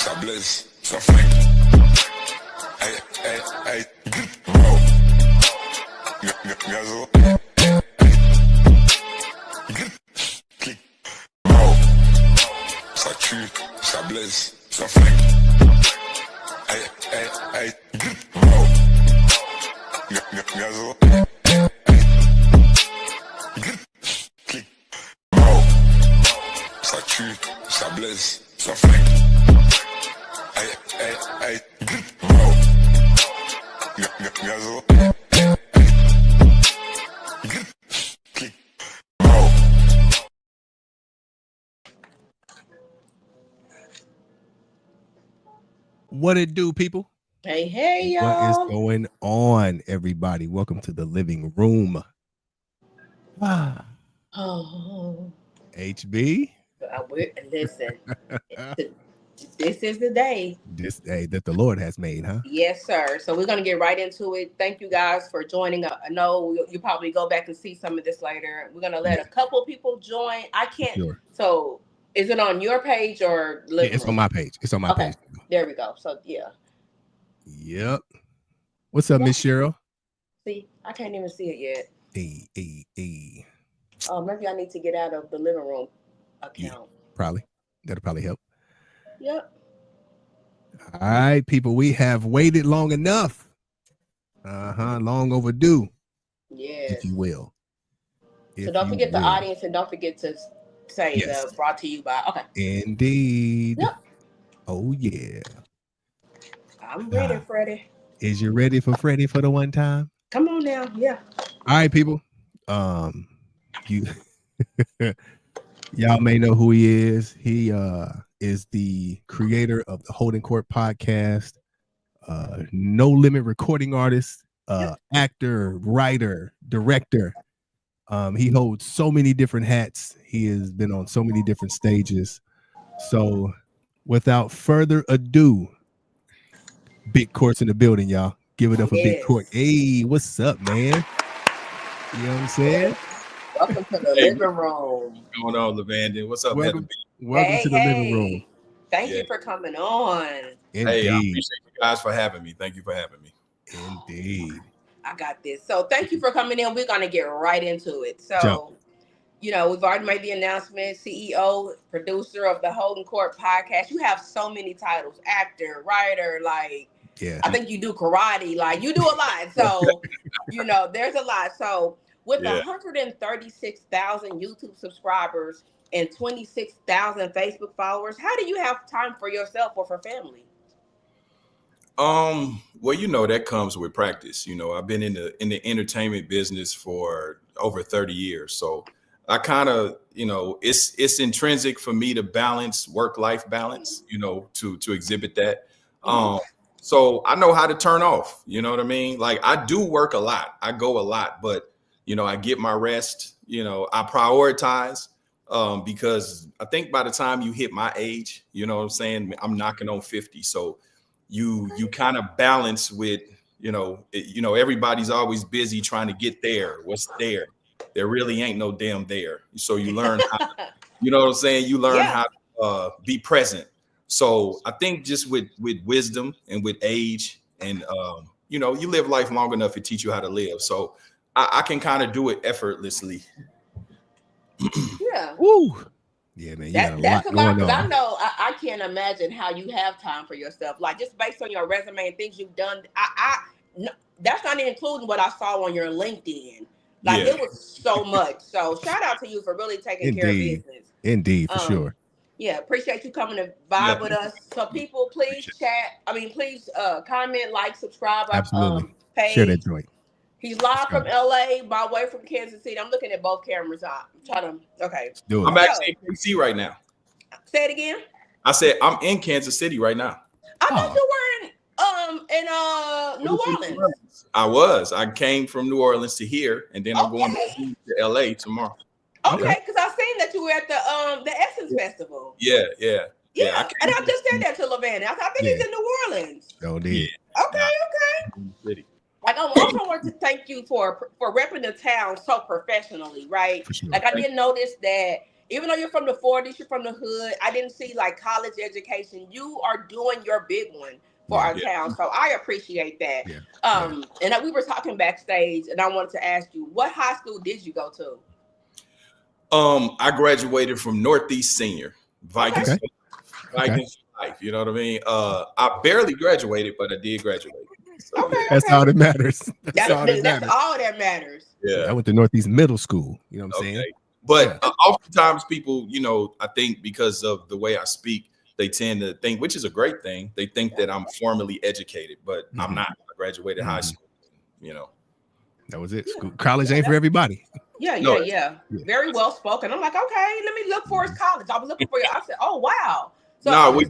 Sablez, ça fait. Hey, wow. Gazo. Clic. Wow. Ça tue, ça blesse, ça fait. Hey, wow. Gazo. Clic. Wow. Ça tue, ça blesse, ça fait. Hey, wow. Gazo. Clic. Wow. What it do, people? Hey, y'all. What is going on, everybody? Welcome to the living room. Oh, HB. listen. This is the day. This day that the Lord has made, huh? Yes, sir. So we're going to get right into it. Thank you guys for joining. I know you probably go back and see some of this later. We're going to let a couple people join. I can't. Sure. So is it on your page or living It's room? on my page. It's on my page. There we go. So, yeah. Yep. What's up, Miss Cheryl? See, I can't even see it yet. Hey. Oh, maybe I need to get out of the living room account. Yeah, probably. That'll probably help. Yep. All right, people. We have waited long enough. Long overdue. Yes. If you will. So don't forget the audience and don't forget to say the brought to you by. Okay. Indeed. Yep. Oh, yeah. I'm ready, Freddie. Is you ready for Freddie for the one time? Come on now. Yeah. All right, people. You y'all may know who he is. He is the creator of the Holding Court podcast, No Limit recording artist, actor, writer, director. He holds so many different hats. He has been on so many different stages. So without further ado, Big Court's in the building, y'all. Give it up for Big Court. Hey, what's up, man? You know what I'm saying? Welcome to the living room. What's going on, Lavandon? What's up, welcome to the living room. Thank you for coming on. Indeed. Hey, I appreciate you guys for having me. Thank you for having me. Indeed. I got this. So thank you for coming in. We're going to get right into it. So, we've already made the announcement. CEO, producer of the Holding Court podcast. You have so many titles. Actor, writer, I think you do karate. You do a lot. So, there's a lot. So with 136,000 YouTube subscribers and 26,000 Facebook followers, how do you have time for yourself or for family? Well, that comes with practice. I've been in the entertainment business for over 30 years. So I kind of, it's intrinsic for me to balance work-life balance, to exhibit that. So I know how to turn off, you know what I mean? I do work a lot. I go a lot, but I get my rest, I prioritize because I think by the time you hit my age, you know what I'm saying? I'm knocking on 50. So you kind of balance with, everybody's always busy trying to get there. What's there? There really ain't no damn there. So you learn how, you know what I'm saying? You learn how to be present. So I think just with wisdom and with age and, you live life long enough to teach you how to live. So I can kind of do it effortlessly. Yeah. Woo. Yeah, man. That's a lot. Because I know I can't imagine how you have time for yourself. Just based on your resume and things you've done. That's not including what I saw on your LinkedIn. It was so much. So shout out to you for really taking care of business. Indeed, for sure. Yeah, appreciate you coming to vibe with us. So people, please please comment, subscribe. Absolutely. Page. Share that joint. He's live from LA, by way from Kansas City. I'm looking at both cameras. I'm trying to, okay. I'm actually in KC right now. Say it again. I said I'm in Kansas City right now. I thought you were in New Orleans. I was. I came from New Orleans to here, and then I'm going to LA tomorrow. Okay, because I seen that you were at the Essence Festival. Yeah. And I just said that to Lavandon. I think he's in New Orleans. Oh, did. Okay. I also want to thank you for repping the town so professionally, right? For sure. I did notice that even though you're from the 40s, you're from the hood, I didn't see like college education. You are doing your big one for our town. So I appreciate that. And we were talking backstage, and I wanted to ask you, what high school did you go to? I graduated from Northeast Senior, Vikings. Okay. Vikings life, you know what I mean? I barely graduated, but I did graduate. So, Okay, That's all that matters. That's all that matters. Yeah. I went to Northeast Middle School. You know what I'm saying? But oftentimes people, you know, I think because of the way I speak, they tend to think, which is a great thing, they think that I'm formally educated, but I'm not. I graduated high school, you know. That was it. School, college ain't for everybody. Yeah. Very well spoken. I'm like, okay, let me look for his college. I was looking for you. I said, oh wow. So I was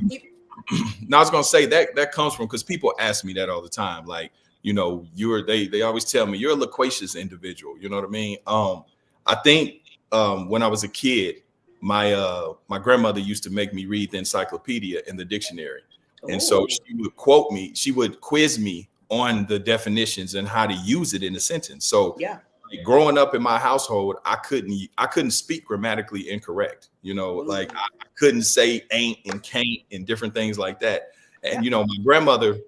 gonna say that comes from, because people ask me that all the time. Like, you know, they always tell me you're a loquacious individual. You know what I mean? I think when I was a kid, my grandmother used to make me read the encyclopedia and the dictionary. And so she would quote me, she would quiz me on the definitions and how to use it in a sentence. So like, growing up in my household, I couldn't speak grammatically incorrect. You know, like I couldn't say ain't and can't and different things like that. And you know, my grandmother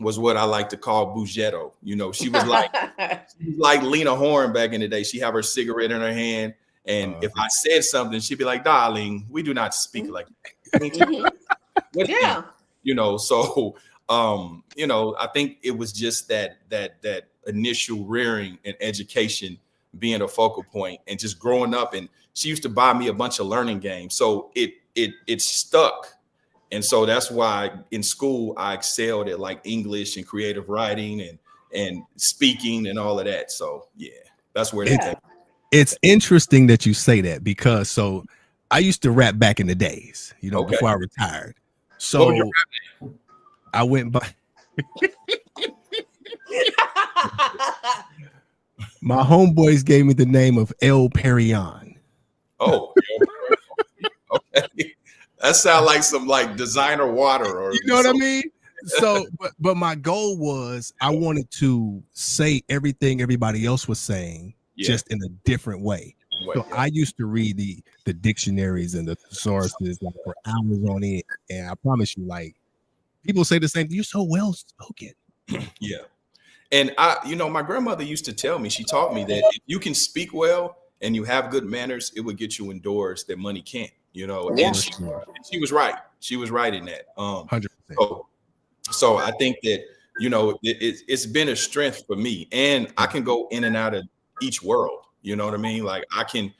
was what I like to call bugetto. You know, she was like Lena Horne back in the day. She have her cigarette in her hand, and if I said something, she'd be like, "Darling, we do not speak like that." You know, so you know, I think it was just that initial rearing and education being a focal point, and just growing up. And she used to buy me a bunch of learning games, so it stuck. And so that's why in school I excelled at like English and creative writing and speaking and all of that. So yeah, that's where it's interesting that you say that, because so I used to rap back in the days, you know, before I retired. So I went by my homeboys gave me the name of El Perion. Oh, okay. That sounds like some like designer water, or you know what I mean? So, but my goal was I wanted to say everything everybody else was saying, just in a different way. So I used to read the dictionaries and the sources like for hours on end, and I promise you, like people say the same thing. You're so well spoken. Yeah, and you know, my grandmother used to tell me. She taught me that if you can speak well and you have good manners, it would get you indoors that money can't. You know, and she was right. She was right in that. 100%. So I think that, you know, it's been a strength for me, and I can go in and out of each world. You know what I mean? Like I can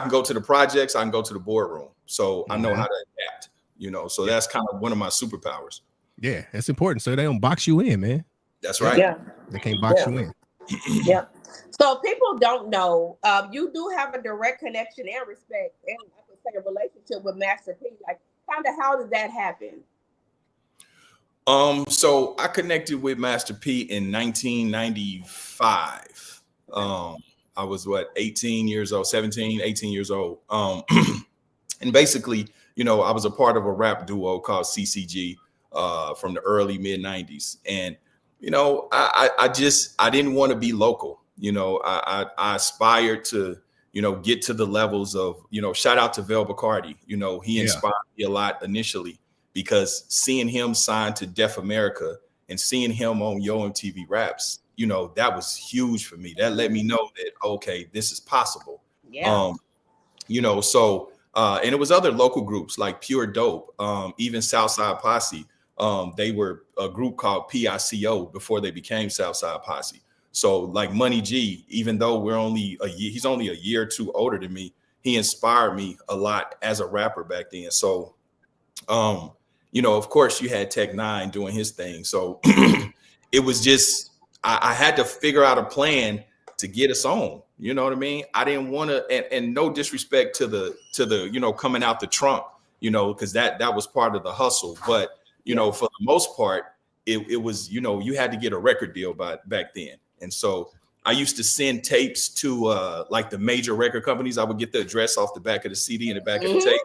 go to the projects, I can go to the boardroom. So I know how to adapt. You know, so that's kind of one of my superpowers. Yeah, it's important. So they don't box you in, man. That's right. Yeah, they can't box you in. Yeah. So people don't know, you do have a direct connection and respect, and I could say a relationship with Master P. Like, kind of how did that happen? So I connected with Master P in 1995. I was 18 years old, 17, 18 years old. And basically, you know, I was a part of a rap duo called CCG from the early mid 90s. And, you know, I didn't want to be local. You know, I aspired to, you know, get to the levels of, you know, shout out to Vel Bacardi. You know, he inspired me a lot initially, because seeing him signed to Def America and seeing him on Yo MTV Raps, you know, that was huge for me. That let me know that, okay, this is possible. Yeah. You know, so, and it was other local groups like Pure Dope, even Southside Posse. They were a group called PICO before they became Southside Posse. So like Money G, even though we're only he's only a year or two older than me, he inspired me a lot as a rapper back then. So, you know, of course you had Tech Nine doing his thing. So it was just, I had to figure out a plan to get us on. You know what I mean? I didn't want to, and no disrespect to the, you know, coming out the trunk, you know, because that was part of the hustle. But, you know, for the most part, it was, you know, you had to get a record deal back then. And so I used to send tapes to like the major record companies. I would get the address off the back of the CD and the back of the tape.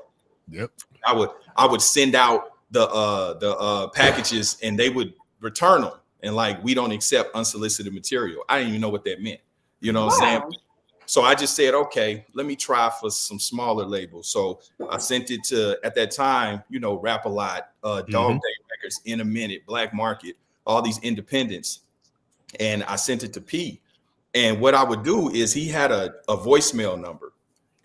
Yep. I would send out the packages, and they would return them. And like, we don't accept unsolicited material. I didn't even know what that meant. You know what I'm saying? So I just said, okay, let me try for some smaller labels. So I sent it to, at that time, you know, Rap a Lot, Dog Day Records, In a Minute, Black Market, all these independents. And I sent it to P. And what I would do is he had a voicemail number.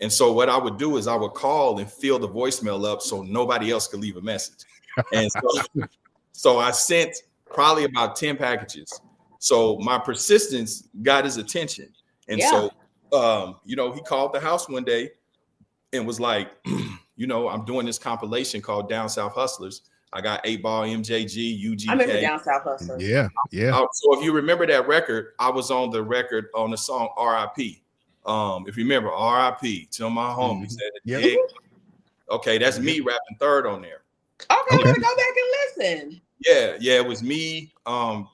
And so what I would do is I would call and fill the voicemail up so nobody else could leave a message. And so I sent probably about 10 packages. So my persistence got his attention. And so, you know, he called the house one day and was like, you know, I'm doing this compilation called Down South Hustlers. I got 8 Ball, MJG, UGK. I remember Down South Hustlers. Yeah. So if you remember that record, I was on the record on the song R.I.P. If you remember, R.I.P. to my homies. Okay, that's me rapping third on there. Okay, let's go back and listen. Yeah, it was me,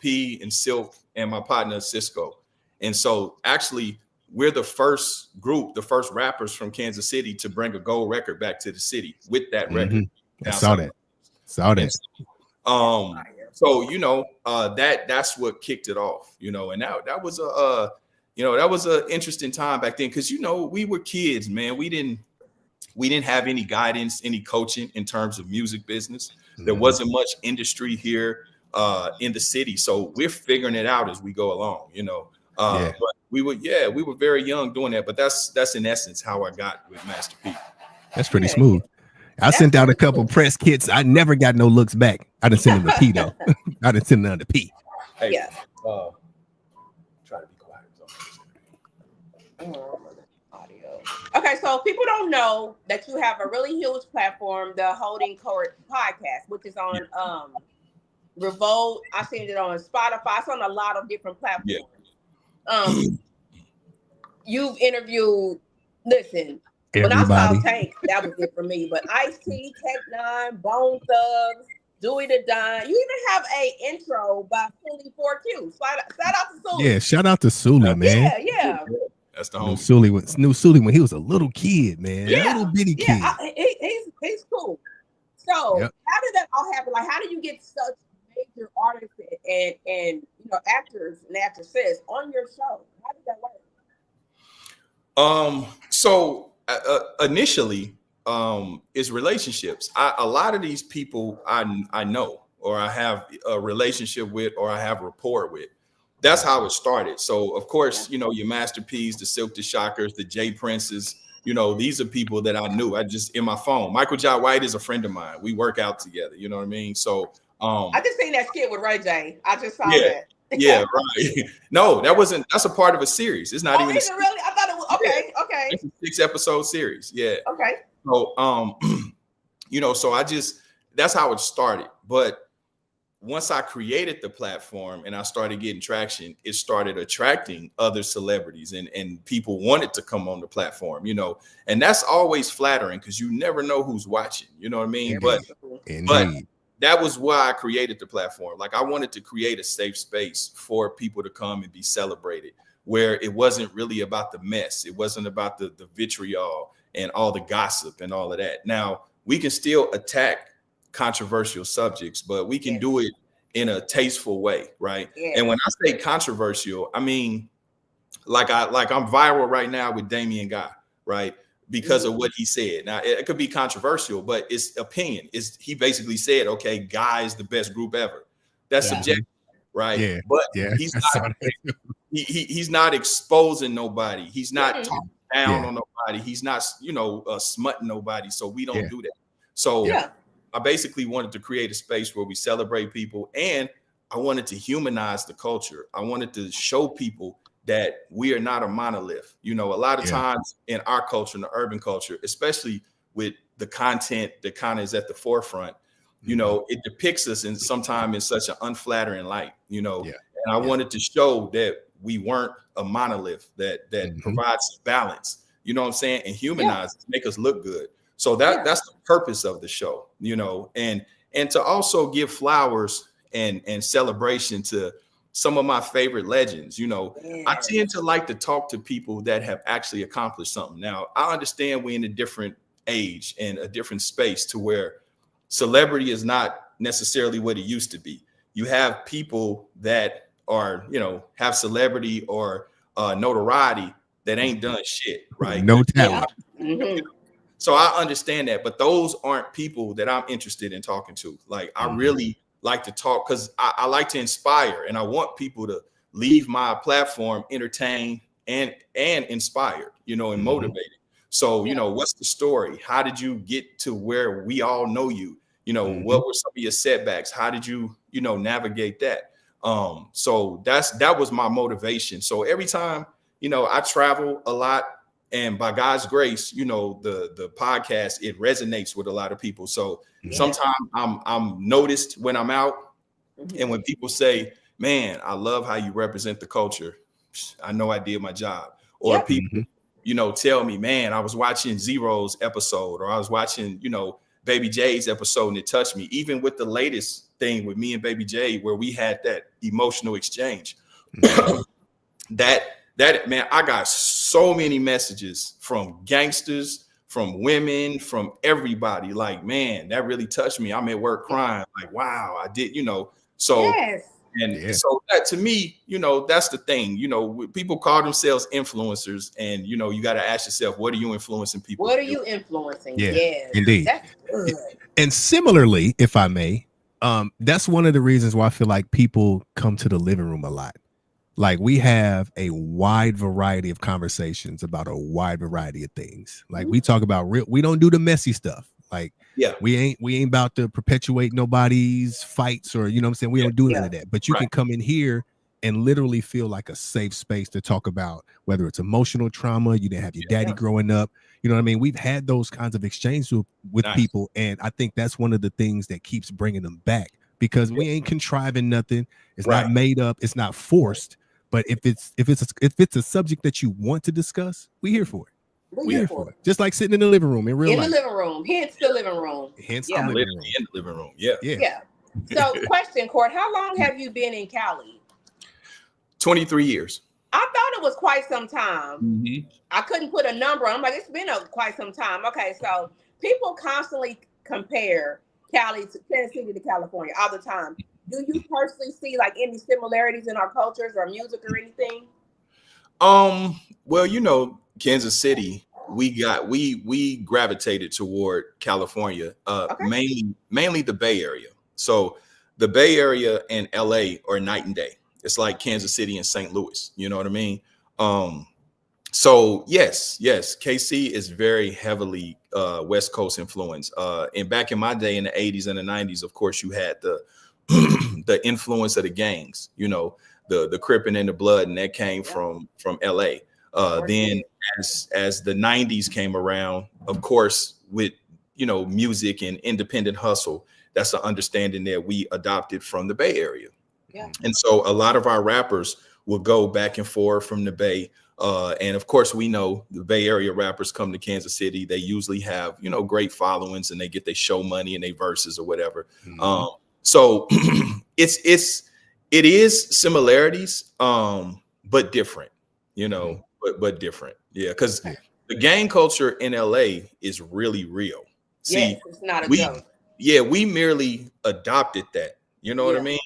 P, and Silk, and my partner Cisco. And so actually, we're the first group, the first rappers from Kansas City to bring a gold record back to the city with that record. I saw that. So you know, that's what kicked it off, you know, and that was that was an interesting time back then, because you know, we were kids, man. We didn't have any guidance, any coaching in terms of music business. There wasn't much industry here in the city, so we're figuring it out as we go along, you know. But we were very young doing that, but that's in essence how I got with Master P. That's pretty smooth. I sent out a couple press kits. I never got no looks back. I didn't send them to P though. I didn't send them to P. Hey, try to be quiet. Audio. Okay, so people don't know that you have a really huge platform, the Holding Court podcast, which is on Revolt. I seen it on Spotify. It's on a lot of different platforms. You've interviewed. Listen. Everybody. When I saw Tank, that was it for me. But Ice-T, Tech-9, Bone Thugs, Dewey the Don. You even have a intro by Sully 4Q. Shout out to Sully. Yeah, shout out to Sully, man. Yeah. That's the homie. Knew Sully when he was a little kid, man. Yeah. Little bitty kid. He's cool. So how did that all happen? Like, how do you get such major artists and you know, actors and actresses on your show? How did that work? So initially, is relationships. A lot of these people I know, or I have a relationship with, or I have rapport with. That's how it started. So of course, you know, your Master P's, the Silk the Shockers, the J Princes, you know, these are people that I knew. I just, in my phone. Michael J. White is a friend of mine. We work out together, you know what I mean? So I just seen that skit with Ray J. I just saw that. Yeah, right. No, that's a part of a series. It's not even is it really? I thought it was okay. It's a 6-episode series. Yeah. Okay. So you know, so that's how it started. But once I created the platform and I started getting traction, it started attracting other celebrities and people wanted to come on the platform, you know, and that's always flattering because you never know who's watching, you know what I mean? But that was why I created the platform. Like, I wanted to create a safe space for people to come and be celebrated, where it wasn't really about the mess. It wasn't about the vitriol and all the gossip and all of that. Now, we can still attack controversial subjects, but we can do it in a tasteful way, right? And when I say controversial, I mean, like I'm viral right now with Damien Guy, right? Because of what he said. Now, it could be controversial, but it's opinion. He basically said, okay, Guy is the best group ever. That's subjective, right? Yeah. But he's not exposing nobody. He's not talking down on nobody. He's not, you know, smutting nobody. So we don't do that. So I basically wanted to create a space where we celebrate people, and I wanted to humanize the culture. I wanted to show people that we are not a monolith. You know, a lot of times in our culture, in the urban culture, especially with the content that kind of is at the forefront, you know, it depicts us in sometimes in such an unflattering light, you know, and I wanted to show that we weren't a monolith, that provides balance, you know what I'm saying? And humanize, make us look good. So that's the purpose of the show, you know, and to also give flowers and celebration to some of my favorite legends. You know, I tend to like to talk to people that have actually accomplished something. Now, I understand we're in a different age and a different space to where celebrity is not necessarily what it used to be. You have people that are, you know, have celebrity or notoriety, that ain't done shit, right? No talent. Mhm. So I understand that, but those aren't people that I'm interested in talking to. Like I really like to talk because I like to inspire, and I want people to leave my platform entertained and inspired, and motivated. So, what's the story? How did you get to where we all know you? What were some of your setbacks? How did you, navigate that? So that was my motivation. So every time, I travel a lot, and by God's grace, the podcast, it resonates with a lot of people. So sometimes I'm noticed when I'm out, and when people say, "Man, I love how you represent the culture," I know I did my job. Or people, tell me, "Man, I was watching Zero's episode, or I was watching, Baby J's episode, and it touched me." Even with the latest thing with me and Baby J, where we had that emotional exchange, that man, I got so many messages from gangsters, from women, from everybody. Like, man, that really touched me. I'm at work crying, like, wow, I did, So, Yes. so that to me, that's the thing. People call themselves influencers, and you got to ask yourself, what are you influencing people? What are you influencing? Yeah, Yes. indeed. That's good. And similarly, if I may, that's one of the reasons why I feel like people come to the living room a lot. Like we have a wide variety of conversations about a wide variety of things. Like we talk about we don't do the messy stuff. Like we ain't about to perpetuate nobody's fights, or what I'm saying, we don't do none of that. But you can come in here and literally feel like a safe space to talk about whether it's emotional trauma, you didn't have your daddy growing up. You know what I mean? We've had those kinds of exchanges with people, and I think that's one of the things that keeps bringing them back, because we ain't contriving nothing. It's not made up. It's not forced. But if it's a subject that you want to discuss, we're here for it. We're here for it. Just like sitting in the living room in real life. In the living room. Hence the living room. Hence the living room. In the living room. Yeah. So question, Court, how long have you been in Cali? 23 years. I thought it was quite some time. I couldn't put a number on. I'm like, it's been quite some time. Okay, so people constantly compare Cali to Tennessee to California all the time. Do you personally see like any similarities in our cultures or music or anything? Well, Kansas City, we gravitated toward California, mainly the Bay Area. So the Bay Area and LA are night and day. It's like Kansas City and St. Louis. You know what I mean? So yes, KC is very heavily West Coast influence. And back in my day in the 80s and the 90s, of course, you had the the influence of the gangs, the Crippin' and the Blood, and that came from LA. Then as the 90s came around, of course, with music and independent hustle, that's an understanding that we adopted from the Bay Area. And so a lot of our rappers will go back and forth from the Bay. And of course, we know the Bay Area rappers come to Kansas City. They usually have, great followings, and they get their show money and their verses or whatever. So it is similarities, but different, but different. Yeah. Cause the gang culture in LA is really real. See, it's not a joke. Yeah. We merely adopted that. You know what I mean?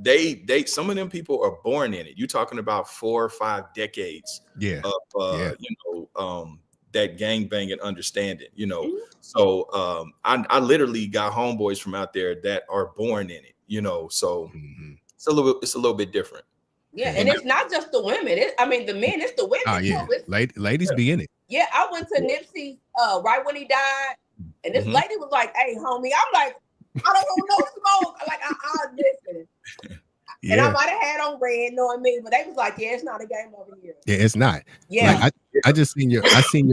They some of them people are born in it. You're talking about 4 or 5 decades of that gang banging understanding, So I literally got homeboys from out there that are born in it, so it's a little bit different. Yeah, and it's not just the women. The men, it's the women. Oh yeah, ladies be in it. Yeah, I went to Nipsey right when he died, and this lady was like, "Hey, homie," I'm like, "I don't want no smoke." I'm like, listen. And I might have had on red, knowing me, but they was like, "Yeah, it's not a game over here." Yeah, it's not. Yeah, like, I just seen your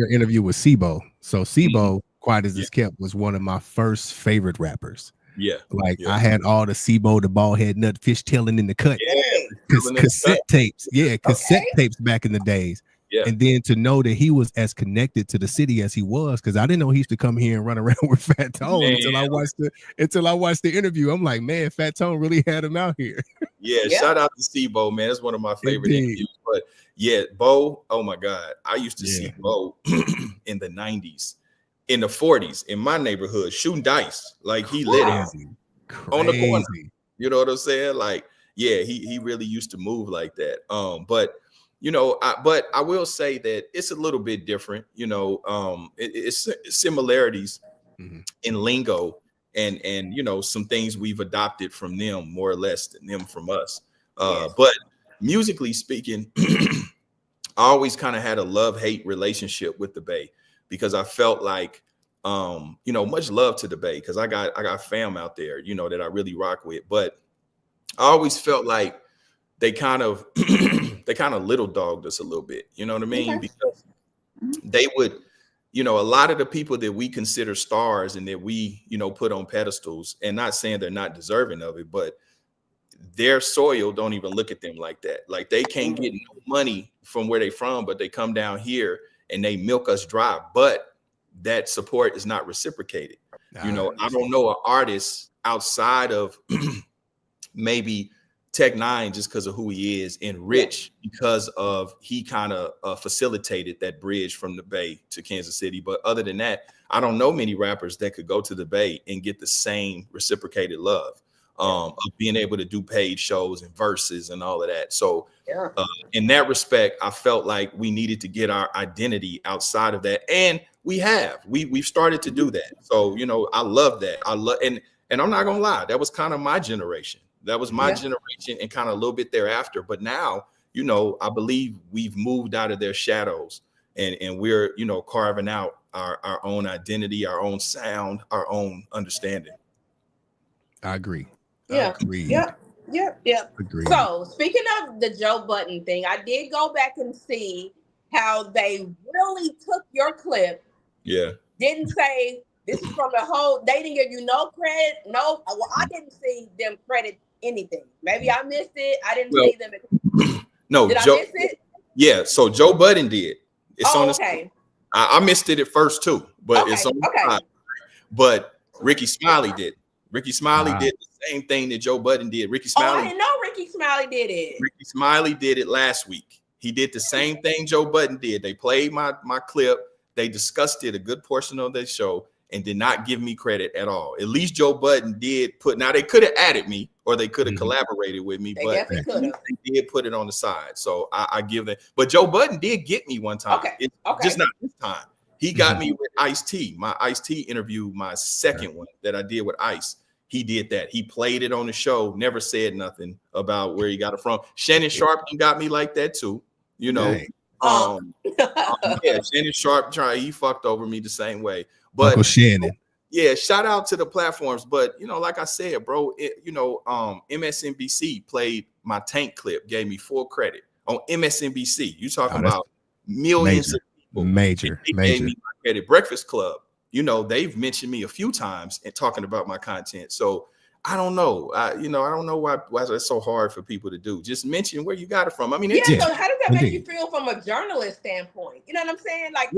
interview with Sibo. So Sibo, Quiet as It's Kept, was one of my first favorite rappers. I had all the Sibo, the bald head nut, fish tailing in the cut, cassette tapes. Yeah, cassette tapes back in the days. Yeah. And then to know that he was as connected to the city as he was, because I didn't know he used to come here and run around with Fat Tone until I watched the interview. I'm like, man, Fat Tone really had him out here. Yeah, shout out to Steve-O, man. That's one of my favorite interviews. But yeah, Bo, oh my God. I used to see Bo in the 90s, in the 40s, in my neighborhood, shooting dice. Like he lit it on the corner. You know what I'm saying? Like, yeah, he really used to move like that. But but I will say that it's a little bit different. It's similarities Mhm. in lingo and some things we've adopted from them more or less than them from us. Yes. But musically speaking, I always kind of had a love-hate relationship with the Bay because I felt like much love to the Bay because I got fam out there, that I really rock with. But I always felt like they kind of they kind of little dogged us a little bit, you know what I mean? Okay. Because they would, a lot of the people that we consider stars and that we, put on pedestals, and not saying they're not deserving of it, but their soil don't even look at them like that. Like they can't get no money from where they from, but they come down here and they milk us dry. But that support is not reciprocated. I don't know an artist outside of maybe Tech Nine just because of who he is, and Rich because of he kind of facilitated that bridge from the Bay to Kansas City. But other than that, I don't know many rappers that could go to the Bay and get the same reciprocated love of being able to do paid shows and verses and all of that. So in that respect, I felt like we needed to get our identity outside of that, and we've started to do that. So I love that. And I'm not gonna lie, that was kind of my generation. That was my generation and kind of a little bit thereafter. But now, I believe we've moved out of their shadows and we're, carving out our own identity, our own sound, our own understanding. I agree. Yeah. Agreed. Yeah. Agreed. So speaking of the Joe Budden thing, I did go back and see how they really took your clip. Yeah. Didn't say this is from the whole. They didn't give you no credit. No, well, I didn't see them credit anything. Maybe I missed it. I didn't see them. No, did Joe, I miss it? Yeah. So Joe Budden did. It's on the okay. I missed it at first too, but it's on the side. But Ricky Smiley did. Ricky Smiley did the same thing that Joe Budden did. Ricky Smiley. I didn't know Ricky Smiley did it. Ricky Smiley did it last week. He did the same thing Joe Budden did. They played my clip. They discussed it a good portion of their show and did not give me credit at all. At least Joe Budden did put. Now they could have added me or they could have collaborated with me, but they did put it on the side. So I give them. But Joe Budden did get me one time. Okay. Just not this time. He got me with Ice-T. My Ice-T interview, my second one that I did with Ice. He did that. He played it on the show, never said nothing about where he got it from. Shannon Sharpton got me like that too. Shannon Sharp he fucked over me the same way. But Uncle Shannon. Yeah, shout out to the platforms. But like I said, bro, MSNBC played my Tank clip, gave me full credit on MSNBC. You talking about millions of people. Major. Gave me my credit. Breakfast Club. They've mentioned me a few times and talking about my content. So I don't know. I don't know why it's so hard for people to do. Just mention where you got it from. I mean, so how does that make you feel from a journalist standpoint? You know what I'm saying? Like,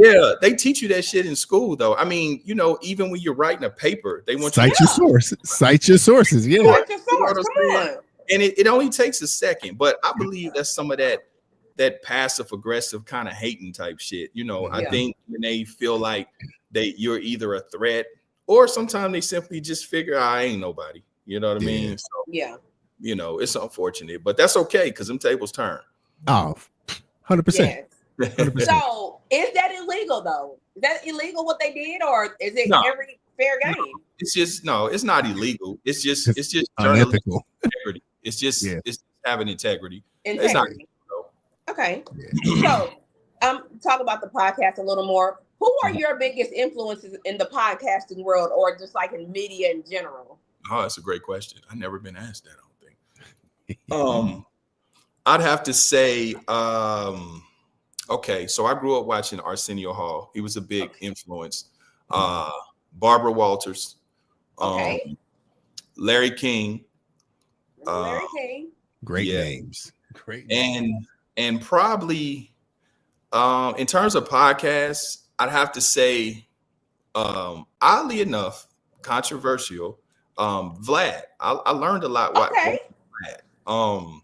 they teach you that shit in school, though. I mean, even when you're writing a paper, they want you to cite your sources. Cite your sources. Yeah. Cite your source. Come on. And it only takes a second, but I believe that's some of that passive aggressive kind of hating type shit. I think when they feel like you're either a threat or sometimes they simply just figure I ain't nobody. You know what I mean? So, it's unfortunate, but that's okay because them tables turn. Oh, 100%. Yes. So is that illegal though? Is that illegal what they did, or is it every fair game? No, it's not illegal. It's just unethical. Integrity. It's just it's having integrity. It's not illegal. Okay. So talk about the podcast a little more. Who are your biggest influences in the podcasting world, or just like in media in general? Oh, that's a great question. I've never been asked that, I don't think. I'd have to say, okay, so I grew up watching Arsenio Hall. He was a big influence. Barbara Walters, Larry King. Larry King. Great names. Great names. And probably in terms of podcasts, I'd have to say, oddly enough, controversial, Vlad. I learned a lot watching Vlad.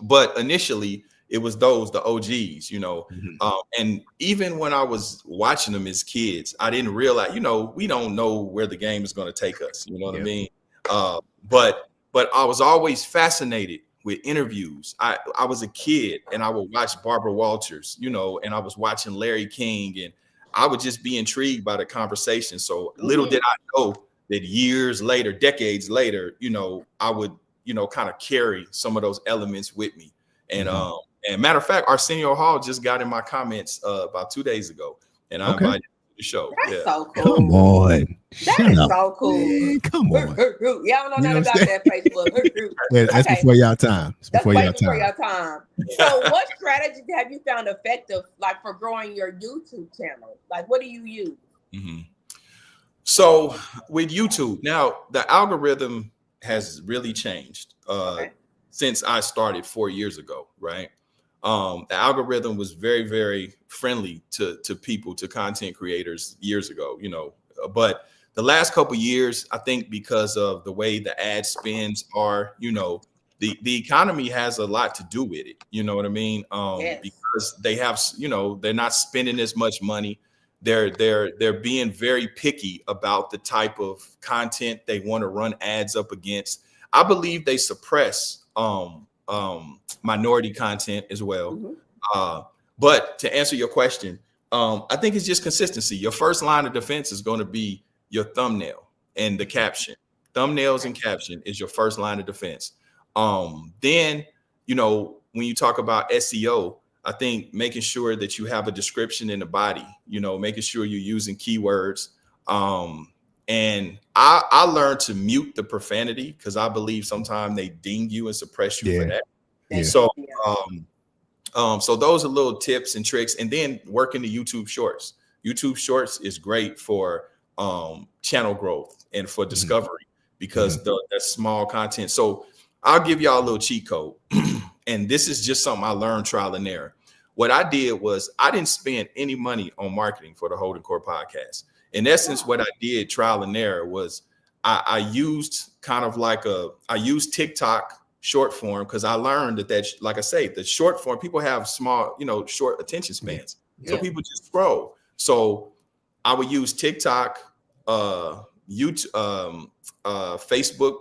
But initially it was the OGs, and even when I was watching them as kids, I didn't realize, we don't know where the game is going to take us. You know what I mean? But I was always fascinated with interviews. I was a kid and I would watch Barbara Walters, you know, and I was watching Larry King, and I would just be intrigued by the conversation. So little did I know that years later, decades later, you know, I would, you know, kind of carry some of those elements with me. And matter of fact, Arsenio Hall just got in my comments about 2 days ago, and I invited him to the show. That's so cool. Come on. That is so cool. Man, come on. Y'all don't know nothing about that Facebook. Yeah, that's before y'all time. It's before y'all time. So what strategies have you found effective, like for growing your YouTube channel? Like, what do you use? So with YouTube, now the algorithm has really changed since I started 4 years ago, right? The algorithm was very, very friendly to people, to content creators years ago, you know, but the last couple of years, I think because of the way the ad spends are, you know, the economy has a lot to do with it. You know what I mean? Because they have, you know, they're not spending as much money. They're being very picky about the type of content they want to run ads up against. I believe they suppress minority content as well. But to answer your question, I think it's just consistency. Your first line of defense is going to be your thumbnail and the caption. Thumbnails and caption is your first line of defense. Then, you know, when you talk about SEO, I think making sure that you have a description in the body, you know, making sure you're using keywords. And I learned to mute the profanity because I believe sometimes they ding you and suppress you for that. So, so those are little tips and tricks. And then working the YouTube Shorts. YouTube Shorts is great for channel growth and for discovery because that's small content. So I'll give y'all a little cheat code. And this is just something I learned trial and error. What I did was I didn't spend any money on marketing for the Holding Court podcast. In essence, what I did trial and error was I used kind of like I used TikTok short form because I learned that, like I say, the short form, people have small, you know, short attention spans. So people just scroll. So I would use TikTok, YouTube, Facebook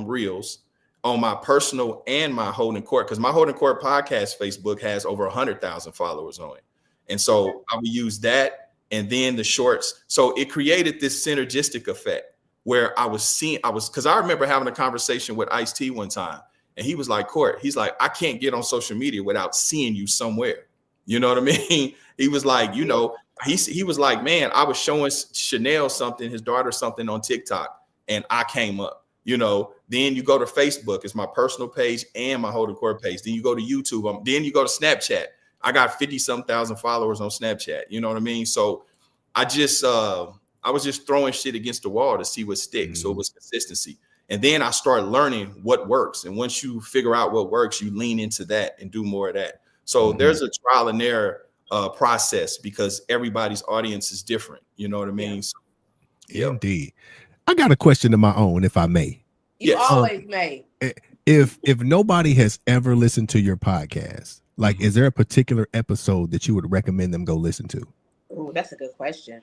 Reels on my personal and my Holding Court, because my Holding Court podcast Facebook has over 100,000 followers on it. And so I would use that and then the shorts. So it created this synergistic effect where because I remember having a conversation with Ice-T one time, and he was like, Court, he's like, I can't get on social media without seeing you somewhere. You know what I mean? He was like, you know, he was like, man, I was showing Chanel something, his daughter something on TikTok, and I came up, you know. Then you go to Facebook, it's my personal page and my Holding Court page. Then you go to YouTube, then you go to Snapchat. I got 50-some thousand followers on Snapchat. You know what I mean? So I was just throwing shit against the wall to see what sticks. So it was consistency. And then I started learning what works. And once you figure out what works, you lean into that and do more of that. So there's a trial and error process because everybody's audience is different. You know what I mean? So, Indeed. I got a question of my own, if I may. You always may. If nobody has ever listened to your podcast, like, is there a particular episode that you would recommend them go listen to? Oh, that's a good question.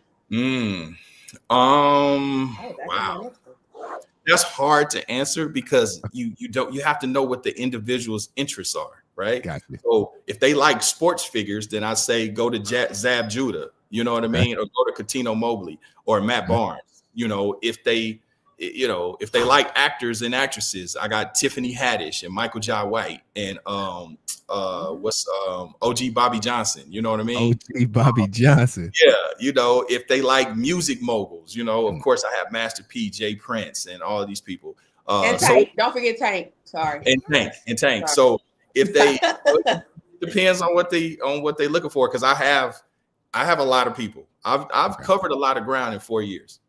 Wow. That's hard to answer because you have to know what the individual's interests are, right? Gotcha. So if they like sports figures, then I say go to Zab Judah, you know what I mean? Or go to Katino Mobley or Matt Barnes. You know, if they like actors and actresses, I got Tiffany Haddish and Michael Jai White and OG Bobby Johnson, you know what I mean? OG Bobby Johnson. Yeah, you know, if they like music moguls, you know, of course I have Master P, Jay Prince, and all of these people. And Tank, don't forget Tank. Sorry. And Tank. So if they depends on what they're looking for, because I have a lot of people. I've covered a lot of ground in 4 years.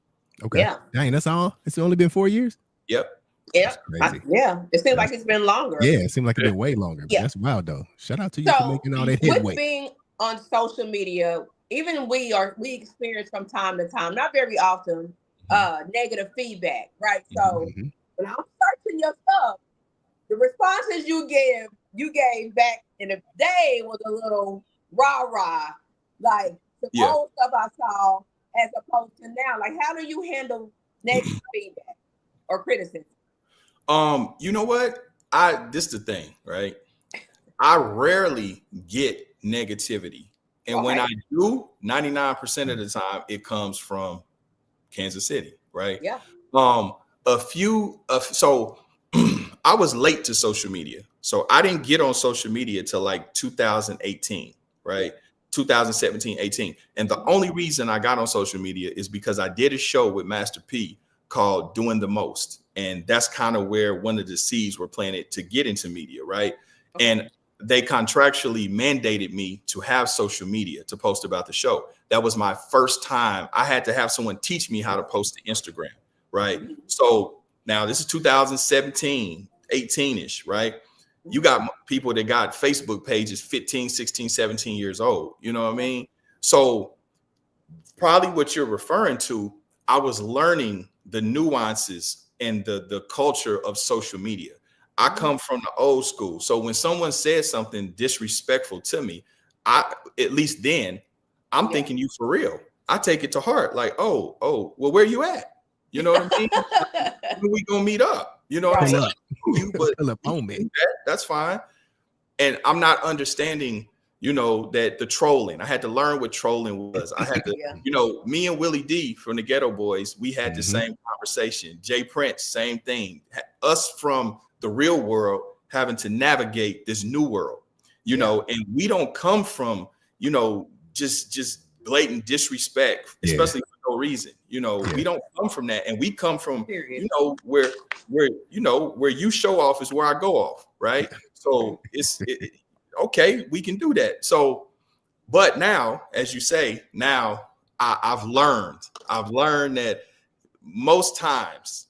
Okay. Yeah. Dang, that's all. It's only been 4 years. Yep. Yeah. It seems like it's been longer. Yeah, it seemed like it's been way longer. Yeah. That's wild though. Shout out to you for making all that headway. With being on social media, even we experience from time to time, not very often, negative feedback, right? So when I'm searching your stuff, the responses you gave back in the day was a little rah-rah, like the old stuff I saw as opposed to now. Like, how do you handle negative feedback or criticism? You know what? This is the thing, right? I rarely get negativity. And when I do, 99% of the time, it comes from Kansas City, right? Yeah. So I was late to social media. So I didn't get on social media till like 2018, right? 2017, 18. And the only reason I got on social media is because I did a show with Master P called Doing the Most. And that's kind of where one of the seeds were planted to get into media, right? And they contractually mandated me to have social media to post about the show. That was my first time. I had to have someone teach me how to post to Instagram, right? So now this is 2017, 18-ish, right? You got people that got Facebook pages 15, 16, 17 years old. You know what I mean? So probably what you're referring to, I was learning the nuances and the culture of social media. I come from the old school. So when someone says something disrespectful to me, at least then I'm thinking you for real. I take it to heart. Like, well, where you at? You know what I mean? When we gonna meet up? You know what I'm saying? That's fine. And I'm not understanding, that the trolling. I had to learn what trolling was. I had to, me and Willie D from the Ghetto Boys, we had the same conversation. Jay Prince, same thing. Us from the real world having to navigate this new world, and we don't come from, just blatant disrespect, especially for no reason. We don't come from that. And we come from, where you show off is where I go off. Right. So okay, we can do that. So, but now, as you say, I've learned that most times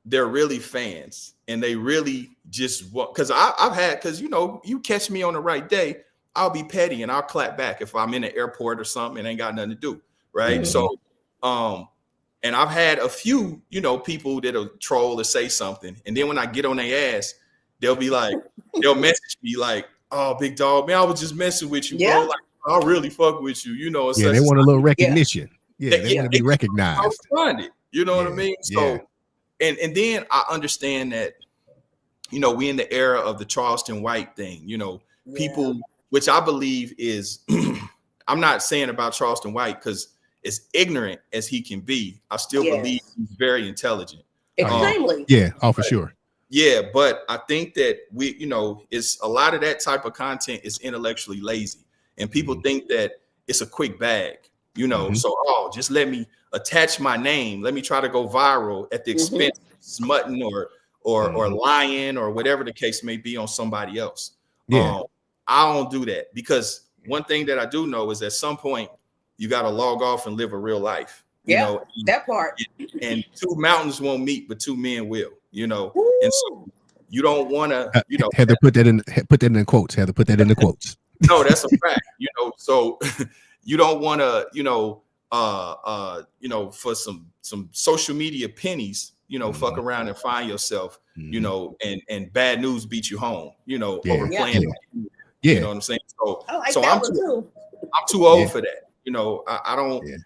they're really fans and they really just want, because you catch me on the right day, I'll be petty and I'll clap back if I'm in the airport or something and ain't got nothing to do. Right. So, and I've had a few, people that'll troll or say something. And then when I get on their ass, they'll message me like, "Oh, big dog, man, I was just messing with you, bro. Like, I really fuck with you, they want a little recognition. They want to be recognized. You know what I mean? So, and then I understand that, we in the era of the Charleston White thing, people, which I believe is, I'm not saying about Charleston White because as ignorant as he can be, I still believe he's very intelligent. Extremely. For sure. Yeah, but I think that it's a lot of that type of content is intellectually lazy, and people think that it's a quick bag, So, just let me attach my name, let me try to go viral at the expense of smutting or lying or whatever the case may be on somebody else. I don't do that, because one thing that I do know is at some point you got to log off and live a real life. That part. And two mountains won't meet, but two men will. And so you don't want to, Heather, put that in the quotes. Heather, put that in the quotes. No, that's a fact. So you don't want to, for some social media pennies, fuck around and find yourself, and bad news beat you home, overplaying. You know what I'm saying? So, I'm too old for that.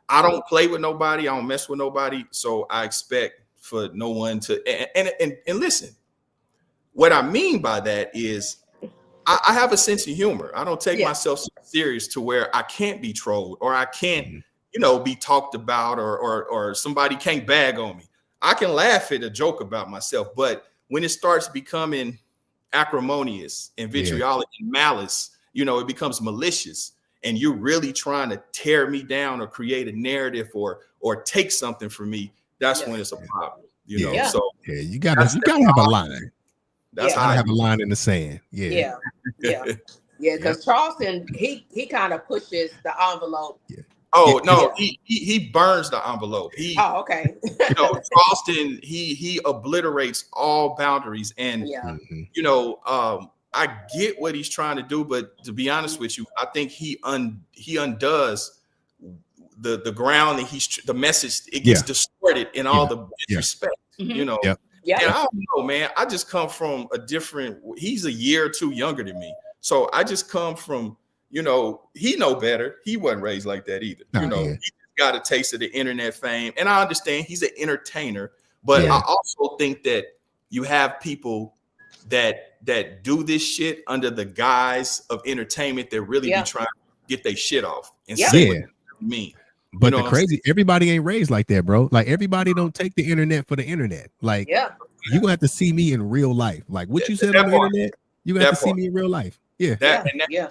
I don't play with nobody. I don't mess with nobody. So I expect for no one to, and listen, what I mean by that is I have a sense of humor. I don't take myself so serious to where I can't be trolled or I can't, be talked about or somebody can't bag on me. I can laugh at a joke about myself, but when it starts becoming acrimonious and vitriolic and malice, it becomes malicious. And you're really trying to tear me down or create a narrative or take something from me, that's when it's a problem. So you gotta have a line. That's how I have a line in the sand. Because Charleston, he kind of pushes the envelope. He burns the envelope. Okay. Charleston, he obliterates all boundaries, and I get what he's trying to do, but to be honest with you, I think he undoes the ground that the message, it gets distorted in all the disrespect, And I don't know, man, I just come from he's a year or two younger than me. So I just come from, he know better. He wasn't raised like that either. He just got a taste of the internet fame. And I understand he's an entertainer, but I also think that you have people that do this shit under the guise of entertainment that really be trying to get their shit off and say what they mean. But the crazy, everybody ain't raised like that, bro. Like everybody don't take the internet for the internet. Like you gonna have to see me in real life. Like what you said on the internet, you gonna have to see me in real life. Yeah.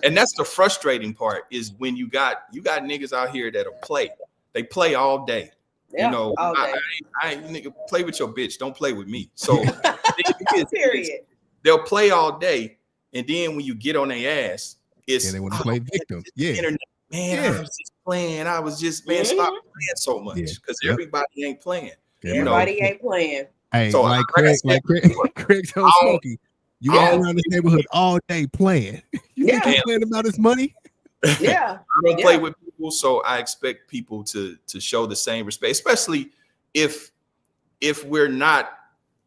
And that's the frustrating part is when you got niggas out here that'll play. They play all day. Yeah, you know, I nigga, play with your bitch. Don't play with me. So period. They'll play all day, and then when you get on their ass, it's they want to play victim. Internet, man, I was just playing. I was just stop playing so much because everybody ain't playing. Everybody ain't playing. Hey, so like Craig told Smokey, you walk around the neighborhood all day playing. You think he's playing about his money? Yeah, I don't play with people, so I expect people to show the same respect, especially if we're not.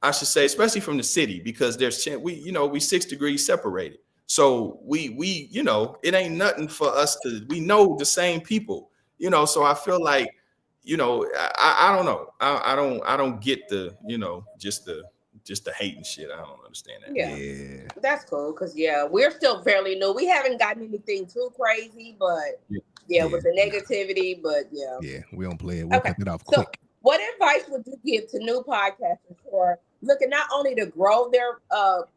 I should say, especially from the city, because there's we 6 degrees separated, so we it ain't nothing for us to. We know the same people, So I feel like, I don't know. I don't get the just the hate and shit. I don't understand that. Yeah. That's cool because we're still fairly new. We haven't gotten anything too crazy, but with the negativity, but we don't play it. We'll cut it off quick. What advice would you give to new podcasters who are looking not only to grow their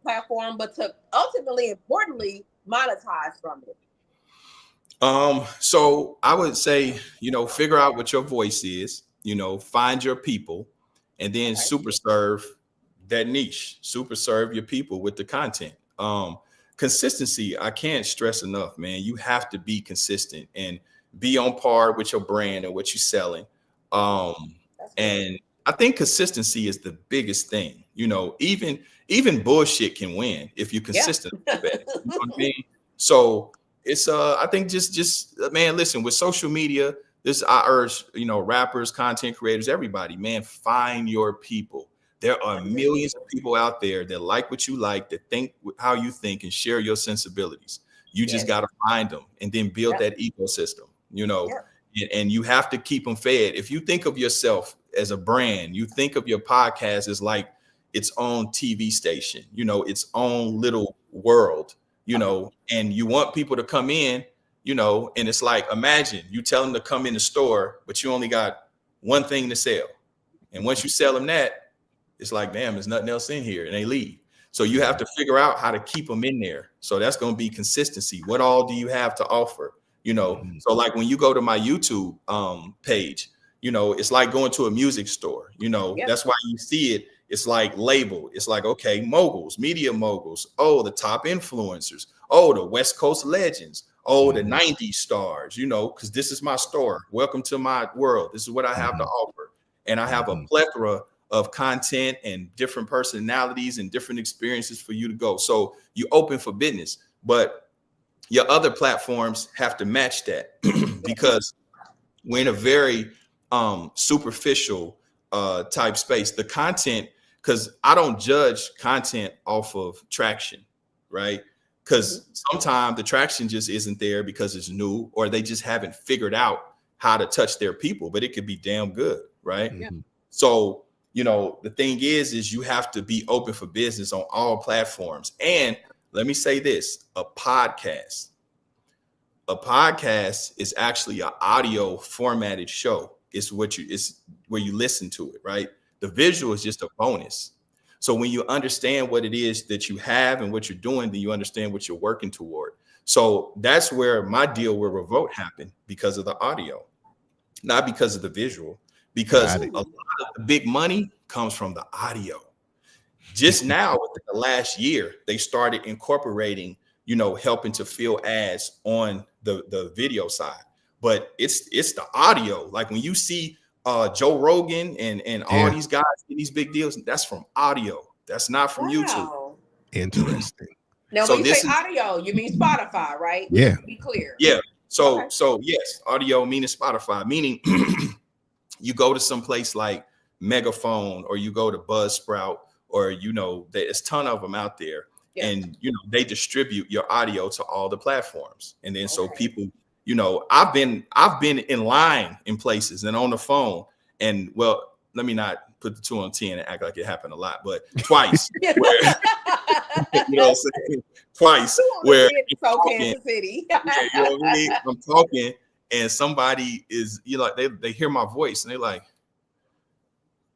platform, but to ultimately, importantly, monetize from it? So I would say, figure out what your voice is, find your people, and then super serve that niche, super serve your people with the content. Consistency, I can't stress enough, man. You have to be consistent and be on par with your brand and what you're selling. And I think consistency is the biggest thing. Even bullshit can win if you're consistent. You know what I mean? So it's I think just man, listen, with social media, I urge, rappers, content creators, everybody, man, find your people. There are millions of people out there that like what you like, that think how you think and share your sensibilities. You just got to find them and then build that ecosystem, and you have to keep them fed. If you think of yourself as a brand, you think of your podcast as like its own TV station, its own little world, and you want people to come in, and it's like, imagine you tell them to come in the store, but you only got one thing to sell. And once you sell them that, it's like, damn, there's nothing else in here, and they leave. So you have to figure out how to keep them in there. So that's going to be consistency. What all do you have to offer? So like when you go to my YouTube page, it's like going to a music store, that's why you see it. It's like labeled. It's like, okay, moguls, media moguls. Oh, the top influencers. Oh, the West Coast legends. Oh, the 90s stars, because this is my store. Welcome to my world. This is what I have to offer. And I have a plethora of content and different personalities and different experiences for you to go. So you open for business, but your other platforms have to match that because we're in a very superficial type space. The content, because I don't judge content off of traction, right? Because sometimes the traction just isn't there because it's new, or they just haven't figured out how to touch their people, but it could be damn good, right? So, the thing is you have to be open for business on all platforms. And let me say this, a podcast is actually an audio formatted show. It's where you listen to it, right? The visual is just a bonus. So when you understand what it is that you have and what you're doing, then you understand what you're working toward. So that's where my deal with Revolt happened, because of the audio, not because of the visual, because a lot of the big money comes from the audio. Just now, within the last year, they started incorporating, helping to fill ads on the video side. But it's the audio. Like when you see Joe Rogan and all these guys get these big deals, that's from audio. That's not from YouTube. Interesting. Now, when you say audio, you mean Spotify, right? Yeah. Be clear. Yeah. So yes, audio meaning Spotify, meaning you go to some place like Megaphone, or you go to Buzzsprout, or there's a ton of them out there, and they distribute your audio to all the platforms, and then so people. I've been in line in places and on the phone, and let me not put the 2 on 10 and act like it happened a lot, but twice You know what I'm saying? Twice. You want Where to see it so Kansas City. yeah, you know what I mean? I'm talking and somebody is, you know, they hear my voice and they're like,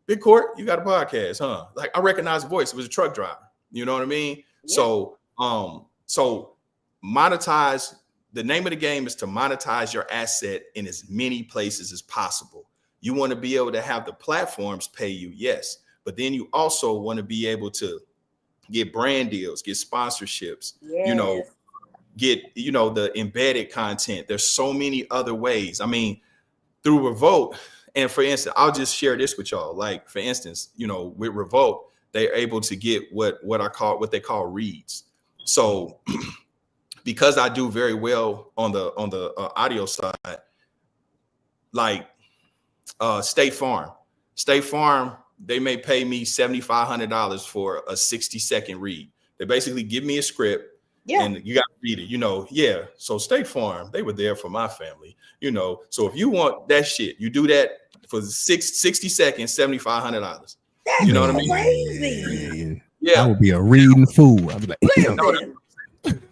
Big Court, you got a podcast, huh? Like I recognize the voice. It was a truck driver. You know what I mean? Yeah. So monetize. The name of the game is to monetize your asset in as many places as possible. You want to be able to have the platforms pay you, yes, but then you also want to be able to get brand deals, get sponsorships, Yes. you know, get, you know, the embedded content. There's so many other ways. I mean, through Revolt, and for instance, I'll just share this with y'all. Like, for instance, you know, with Revolt, they're able to get what they call reads. So because I do very well on the audio side, like State Farm, they may pay me $7,500 for a 60-second read. They basically give me a script. Yeah. And you got to read it, you know. Yeah. So State Farm, they were there for my family, you know. So if you want that shit, you do that for 60 seconds, $7,500. You know what I mean? Crazy. Yeah. I would be a reading fool. I'd be like,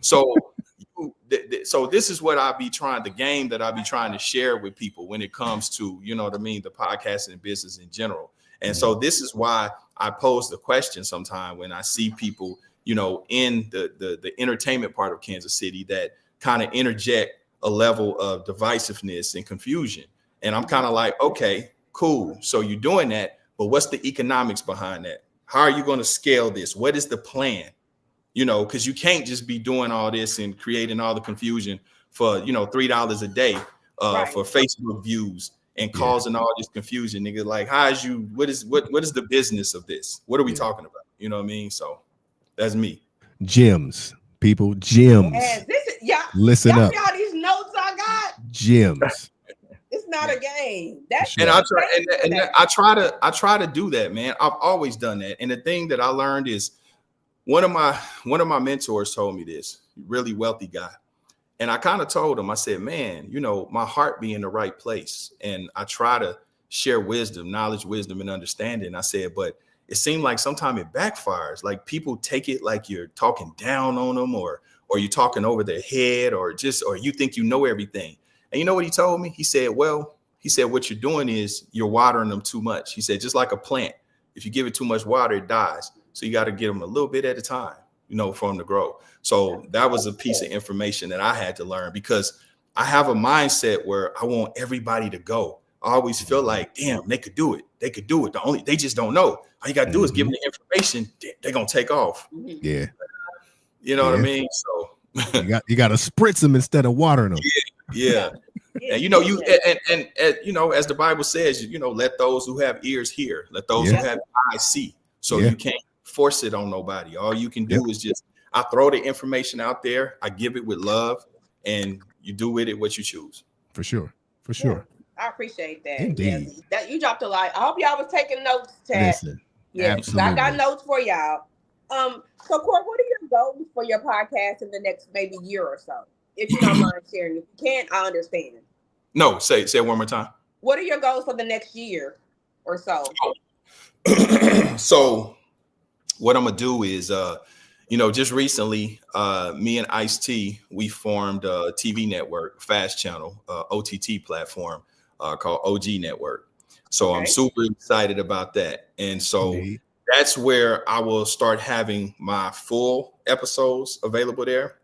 so this is what the game that I'll be trying to share with people when it comes to, you know what I mean, the podcasting business in general. And so this is why I pose the question sometime when I see people, you know, in the entertainment part of Kansas City that kind of interject a level of divisiveness and confusion. And I'm kind of like, okay, cool. So you're doing that, but what's the economics behind that? How are you going to scale this? What is the plan? You know, because you can't just be doing all this and creating all the confusion for, you know, $3 a day for Facebook views and causing all this confusion. Nigga, like, what is the business of this? What are we talking about? You know what I mean? So that's me. Gems, people, gems. Yes, listen up. Y'all these notes I got. Gems. It's not a game. That's Sure. And I try to do that, man. I've always done that. And the thing that I learned is one of my mentors told me this, really wealthy guy. And I kind of told him, I said, man, you know, my heart be in the right place. And I try to share wisdom, knowledge, wisdom, and understanding. I said, but it seemed like sometimes it backfires. Like people take it like you're talking down on them or you're talking over their head or you think you know everything. And you know what he told me? He said, what you're doing is you're watering them too much. He said, just like a plant, if you give it too much water, it dies. So you got to get them a little bit at a time, you know, for them to grow. So that was a piece of information that I had to learn because I have a mindset where I want everybody to go. I always feel like, damn, they could do it. They could do it. They just don't know. All you got to do is give them the information. They're going to take off. Yeah. You know what I mean? So you got to spritz them instead of watering them. Yeah. And you know, and you know, as the Bible says, you know, let those who have ears hear, let those who have eyes see. So you can't force it on nobody. All you can do is just, I throw the information out there. I give it with love and you do with it what you choose. For sure. Yeah, I appreciate that. Indeed. Yeah, that you dropped a lot. I hope y'all was taking notes, Chad. Listen, absolutely. I got notes for y'all. So Court, what are your goals for your podcast in the next maybe year or so? If you don't mind sharing. If you can't, I understand. No, say it one more time. What are your goals for the next year or so? So what I'm gonna do is you know, just recently, me and Ice-T, we formed a TV network, FAST channel, OTT platform called OG Network. So I'm super excited about that. And so that's where I will start having my full episodes available there.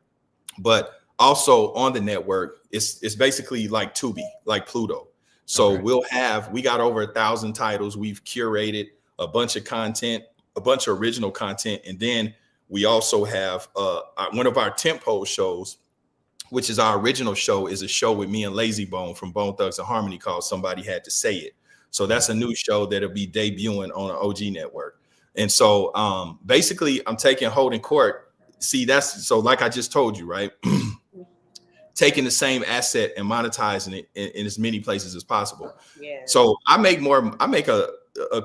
But also on the network, it's basically like Tubi, like Pluto. So we got over 1,000 titles. We've curated a bunch of content, a bunch of original content, and then we also have one of our tentpole shows, which is our original show, is a show with me and Lazy Bone from Bone Thugs and Harmony called Somebody Had to Say It. So that's a new show that'll be debuting on an OG network. And so basically I'm taking Holding Court. See, so like I just told you, right? Taking the same asset and monetizing it in as many places as possible. Yeah. So I make a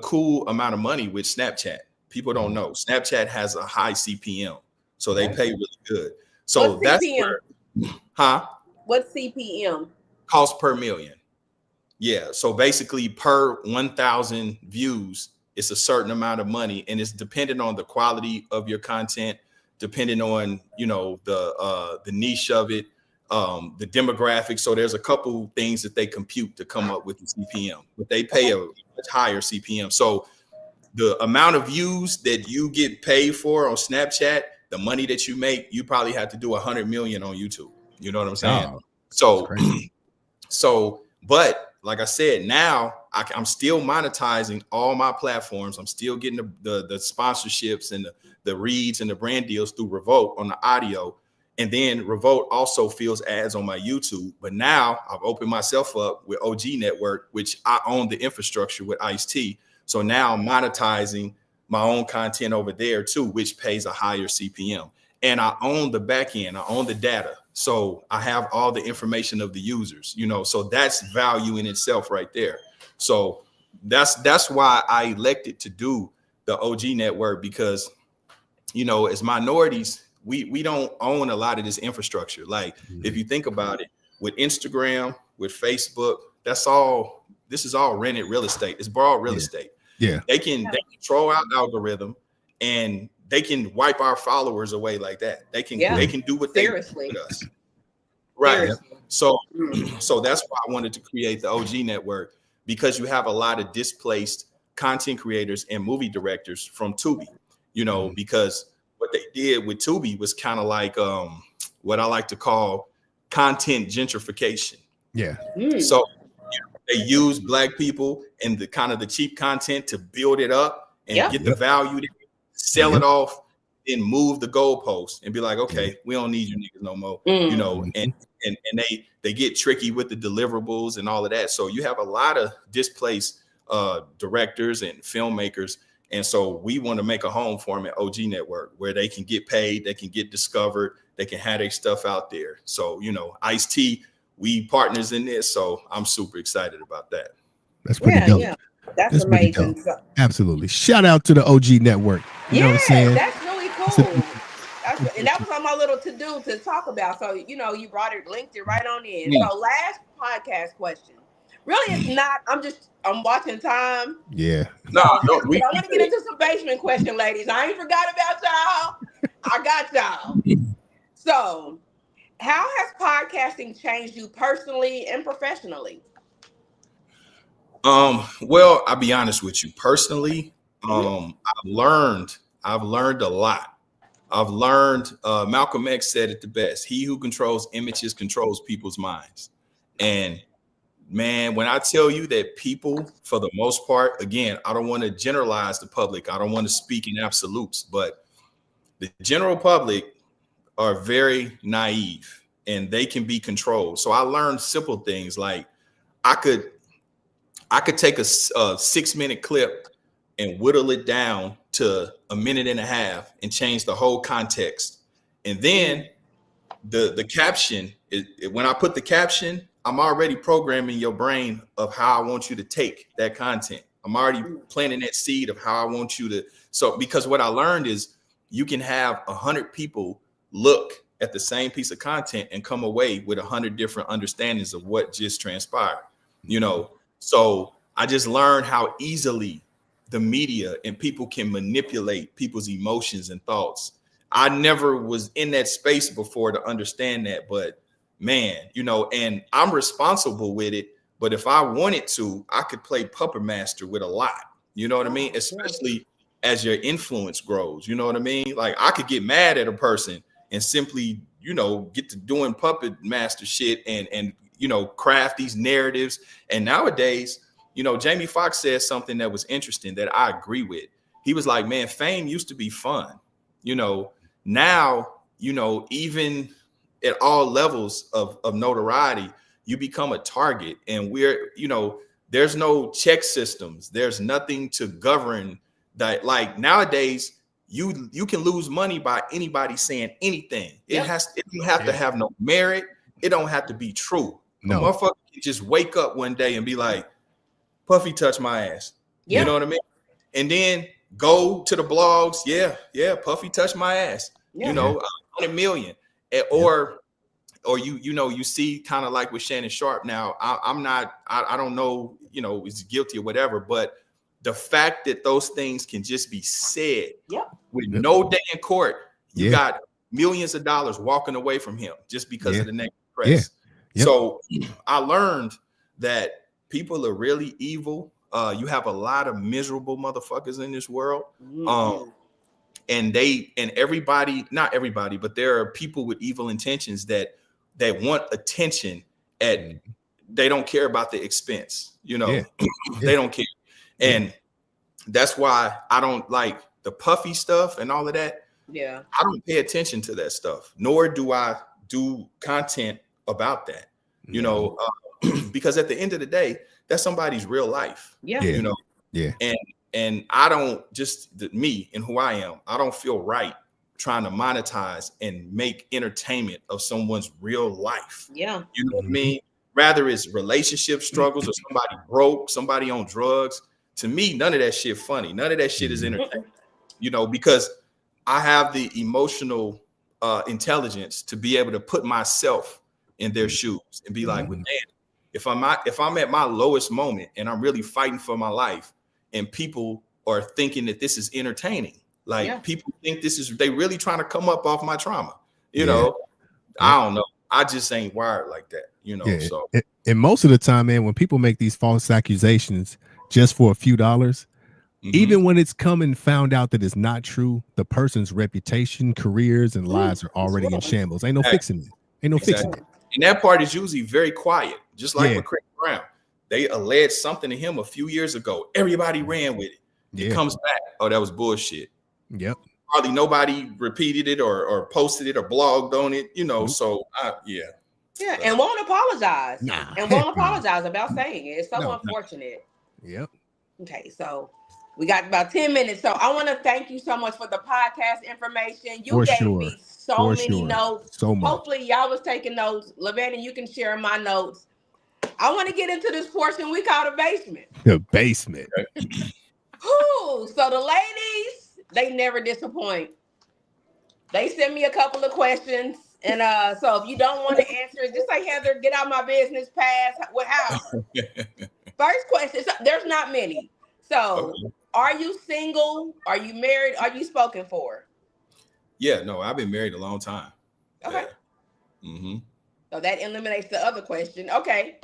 cool amount of money with Snapchat. People don't know Snapchat has a high CPM, so they pay really good. So what's that's CPM? What's CPM? Cost per million. Yeah. So basically per 1,000 views, it's a certain amount of money, and it's dependent on the quality of your content, depending on, you know, the niche of it, the demographics. So there's a couple things that they compute to come up with the CPM, but they pay a much higher CPM. So the amount of views that you get paid for on Snapchat, the money that you make, you probably have to do 100 million on YouTube. You know what I'm saying? Oh, So, but like I said, now I'm still monetizing all my platforms. I'm still getting the sponsorships and the reads and the brand deals through Revolt on the audio. And then Revolt also fields ads on my YouTube. But now I've opened myself up with OG Network, which I own the infrastructure with Ice-T. So now I'm monetizing my own content over there too, which pays a higher CPM. And I own the back end, I own the data. So I have all the information of the users, you know, so that's value in itself right there. So that's why I elected to do the OG Network, because, you know, as minorities, we don't own a lot of this infrastructure. Like, if you think about it, with Instagram, with Facebook, this is all rented real estate. It's borrowed real estate. Yeah. They control our algorithm, and they can wipe our followers away like that. They can do what they want with us. Right. So that's why I wanted to create the OG Network, because you have a lot of displaced content creators and movie directors from Tubi, you know, because what they did with Tubi was kind of like what I like to call content gentrification. Yeah. So they use Black people and the kind of the cheap content to build it up and get the value, sell it off, then move the goalpost and be like, okay, we don't need you niggas no more, you know, and they get tricky with the deliverables and all of that. So you have a lot of displaced directors and filmmakers. And so we want to make a home for them at OG Network, where they can get paid, they can get discovered, they can have their stuff out there. So, you know, Ice-T, we partners in this, so I'm super excited about that. That's pretty dope. Yeah, that's amazing. Absolutely. Shout out to the OG Network. You know what I'm saying? That's really cool. And that was on my little to-do to talk about. So, you know, you linked it right on in. So last podcast question. Really, it's not. I'm watching time. Yeah. No, I want to get into some basement question, ladies. I ain't forgot about y'all. I got y'all. So, how has podcasting changed you personally and professionally? Well, I'll be honest with you. Personally, I've learned a lot. I've learned, Malcolm X said it the best: he who controls images controls people's minds. And man, when I tell you that people, for the most part, again, I don't want to generalize the public. I don't want to speak in absolutes, but the general public are very naive and they can be controlled. So I learned simple things like I could take a 6-minute clip and whittle it down to a minute and a half and change the whole context. And then the caption, when I put the caption, I'm already programming your brain of how I want you to take that content. I'm already planting that seed of how I want you to. So, because what I learned is you can have 100 people look at the same piece of content and come away with 100 different understandings of what just transpired, you know? So I just learned how easily the media and people can manipulate people's emotions and thoughts. I never was in that space before to understand that, but man, you know, and I'm responsible with it. But if I wanted to, I could play puppet master with a lot. You know what I mean? Especially as your influence grows. You know what I mean? Like, I could get mad at a person and simply, you know, get to doing puppet master shit and you know, craft these narratives. And nowadays, you know, Jamie Foxx said something that was interesting that I agree with. He was like, man, fame used to be fun. You know, now, you know, even at all levels of notoriety, you become a target. And we're, you know, there's no check systems. There's nothing to govern that. Like, nowadays, you can lose money by anybody saying anything. It don't have to have no merit. It don't have to be true. No. A motherfucker can just wake up one day and be like, Puffy touched my ass. You know what I mean? And then go to the blogs. Yeah, Puffy touched my ass. You know, 100 million. Or you know, you see kind of like with Shannon Sharp now. I don't know, you know, is guilty or whatever, but the fact that those things can just be said with no day in court, You got millions of dollars walking away from him just because of the negative press. Yep. So I learned that people are really evil. You have a lot of miserable motherfuckers in this world. And everybody, not everybody, but there are people with evil intentions that want attention they don't care about the expense, they don't care. And that's why I don't like the puffy stuff and all of that. Yeah. I don't pay attention to that stuff, nor do I do content about that, because at the end of the day, that's somebody's real life. Yeah. And I don't me and who I am, I don't feel right trying to monetize and make entertainment of someone's real life. Yeah. You know what I mean? Rather it's relationship struggles or somebody broke, somebody on drugs. To me, none of that shit funny. None of that shit is entertaining, because I have the emotional intelligence to be able to put myself in their shoes and be like, well, man, if I'm at my lowest moment and I'm really fighting for my life and people are thinking that this is entertaining, people think they really trying to come up off my trauma, I don't know. I just ain't wired like that, so. And most of the time, man, when people make these false accusations just for a few dollars, even when it's come and found out that it's not true, the person's reputation, careers, and lives are already in shambles. Ain't no fixing it. Fixing it. And that part is usually very quiet, just like with Chris Brown. They alleged something to him a few years ago. Everybody ran with it. It comes back. Oh, that was bullshit. Yep. Probably nobody repeated it or posted it or blogged on it, So Yeah, and won't apologize. And won't apologize about saying it. It's so unfortunate. Yep. Okay, so we got about 10 minutes. So I want to thank you so much for the podcast information. You gave me so many notes. So much. Hopefully y'all was taking notes. Lavana, you can share my notes. I want to get into this portion we call the basement. The basement. So the ladies, they never disappoint. They send me a couple of questions. And so if you don't want to answer it, just say, Heather, get out my business, pass. How? First question. So there's not many. So are you single? Are you married? Are you spoken for? Yeah, no, I've been married a long time. Okay. Yeah. So that eliminates the other question. Okay.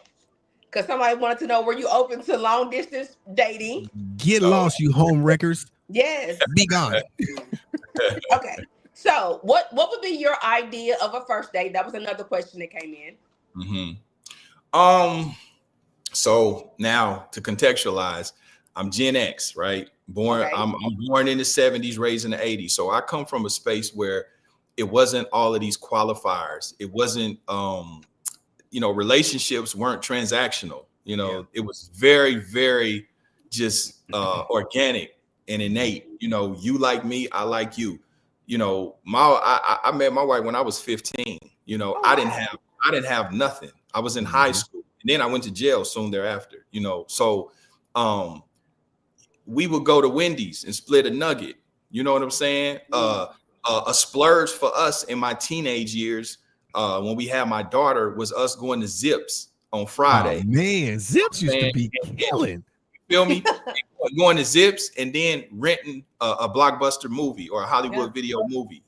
Because somebody wanted to know, were you open to long distance dating? Get lost, you home wreckers. Yes. Be gone. Okay. So what would be your idea of a first date? That was another question that came in. So now to contextualize, I'm Gen X, right? I'm born in the 70s, raised in the 80s. So I come from a space where it wasn't all of these qualifiers. It wasn't, relationships weren't transactional. It was very, very just organic and innate. You like me, I like you. I met my wife when I was 15. I didn't have nothing. I was in high school, and then I went to jail soon thereafter. So we would go to Wendy's and split a nugget. You know what I'm saying? A splurge for us in my teenage years, when we had my daughter, was us going to Zips on Friday. Oh, man, Zips used to be killing. You feel me? Going to Zips and then renting a blockbuster movie or a Hollywood video movie.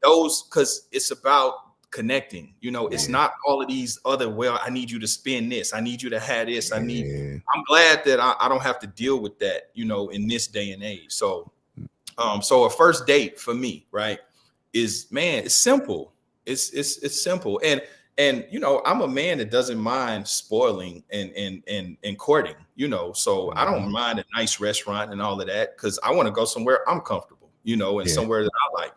Those, because it's about connecting. It's not all of these other, I need you to spend this, I need you to have this, I'm glad that I don't have to deal with that, in this day and age. So a first date for me, right, is, man, it's simple. It's simple. And I'm a man that doesn't mind spoiling and courting, so I don't mind a nice restaurant and all of that, because I want to go somewhere I'm comfortable, and somewhere that I like.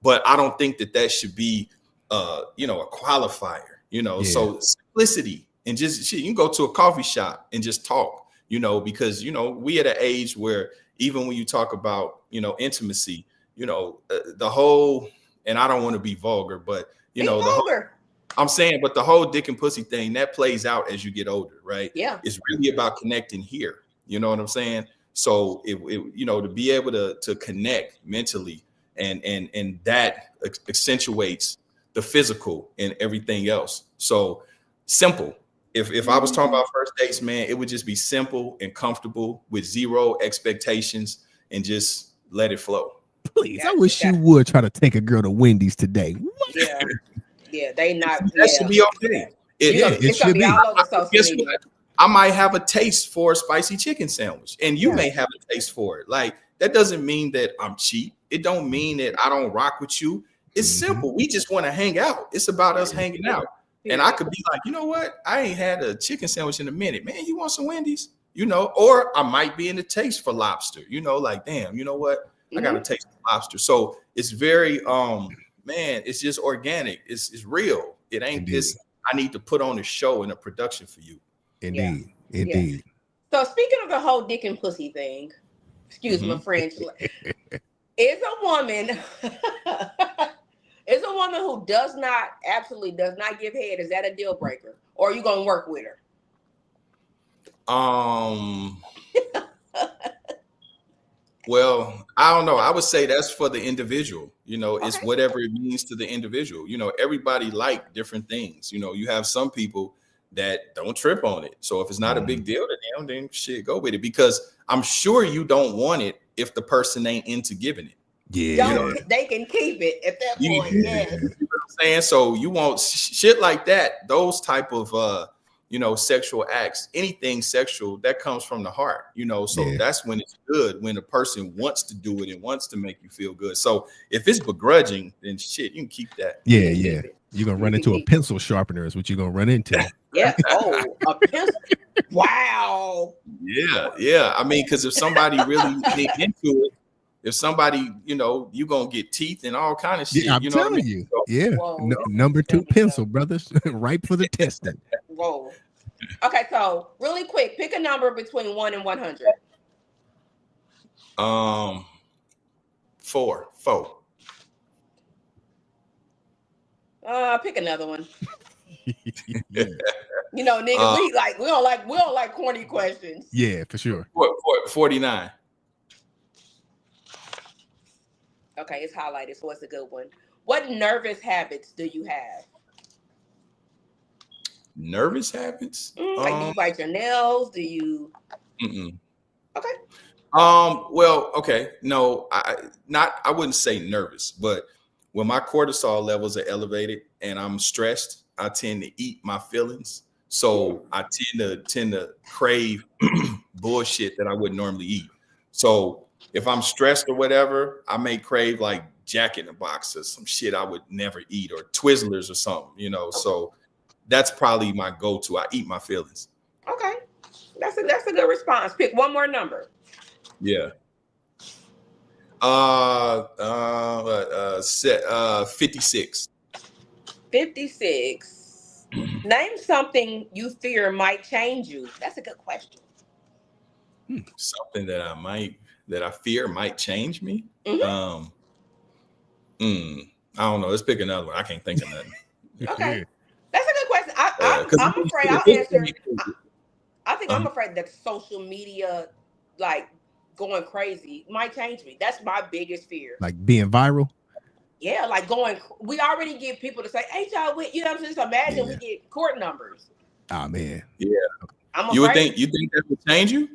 But I don't think that should be a qualifier, so simplicity and just you can go to a coffee shop and just talk, because we at an age where even when you talk about intimacy, the whole, and I don't want to be vulgar, but I'm saying, but the whole dick and pussy thing that plays out as you get older, right? Yeah, it's really about connecting here. You know what I'm saying? So to be able to connect mentally and that accentuates the physical and everything else. So simple. If I was talking about first dates, man, it would just be simple and comfortable with zero expectations and just let it flow. Please, I Got wish you. you would try to take a girl to Wendy's today. What? Yeah, they not. That Yeah, should be okay. Yeah, it's gonna should be be. all over social Guess media. what? I might have a taste for a spicy chicken sandwich, and you Yeah. may have a taste for it. Like that doesn't mean that I'm cheap. It don't mean that I don't rock with you. It's simple. We just want to hang out. It's about us hanging out. And I could be like, you know what? I ain't had a chicken sandwich in a minute. Man, you want some Wendy's? You know, or I might be in the taste for lobster. You know, like, damn, you know what? I got to taste lobster. So it's very man, it's just organic. It's real. It ain't Indeed. this. I need to put on a show and a production for you. Indeed. Indeed. So speaking of the whole dick and pussy thing, excuse my French, is a woman who absolutely does not give head, is that a deal breaker? Or are you gonna work with her? Well, I don't know. I would say that's for the individual. You know, it's whatever it means to the individual. You know, everybody like different things. You know, you have some people that don't trip on it. So if it's not a big deal to them, then shit, go with it. Because I'm sure you don't want it if the person ain't into giving it. Yeah. They can keep it at that point. Yes. You know what I'm saying? So you want shit like that, those type of you know, sexual acts, anything sexual that comes from the heart, you know. So that's when it's good, when a person wants to do it and wants to make you feel good. So if it's begrudging, then shit, you can keep that. Yeah. You're gonna run into a pencil sharpener, is what you're gonna run into. Yeah. Oh, a pencil. Wow. Yeah. I mean, because if somebody really dig into it, if somebody, you know, you're gonna get teeth and all kind of shit. Yeah, I'm you know telling what I mean? you. So, Yeah. Whoa, Number 2 pencil, brothers. Ripe for the testing. Whoa. Okay, so really quick, pick a number between 1 and 100. 4. Pick another one. Yeah. You know, niggas, we don't like corny questions. Yeah, for sure. 49. Okay, it's highlighted, so it's a good one. What nervous habits do you have? Nervous habits? Like, do you bite your nails? Do you? Okay. Well, okay. No, I wouldn't say nervous, but when my cortisol levels are elevated and I'm stressed, I tend to eat my feelings. So I tend to crave bullshit that I wouldn't normally eat. So if I'm stressed or whatever, I may crave like Jack in the Box or some shit I would never eat, or Twizzlers or something, you know. So that's probably my go-to. I eat my feelings. Okay. That's a good response. Pick one more number. Yeah. 56. 56. Name something you fear might change you. That's a good question. Something that I fear might change me. I don't know. Let's pick another one. I can't think of nothing. Okay. That's a good question. I'm afraid I'll answer. I think I'm afraid that social media, like going crazy, might change me. That's my biggest fear. Like being viral? Yeah, like we already get people to say, hey, y'all, you know what I'm saying? Just imagine we get court numbers. Oh, man. Yeah. You think that would change you?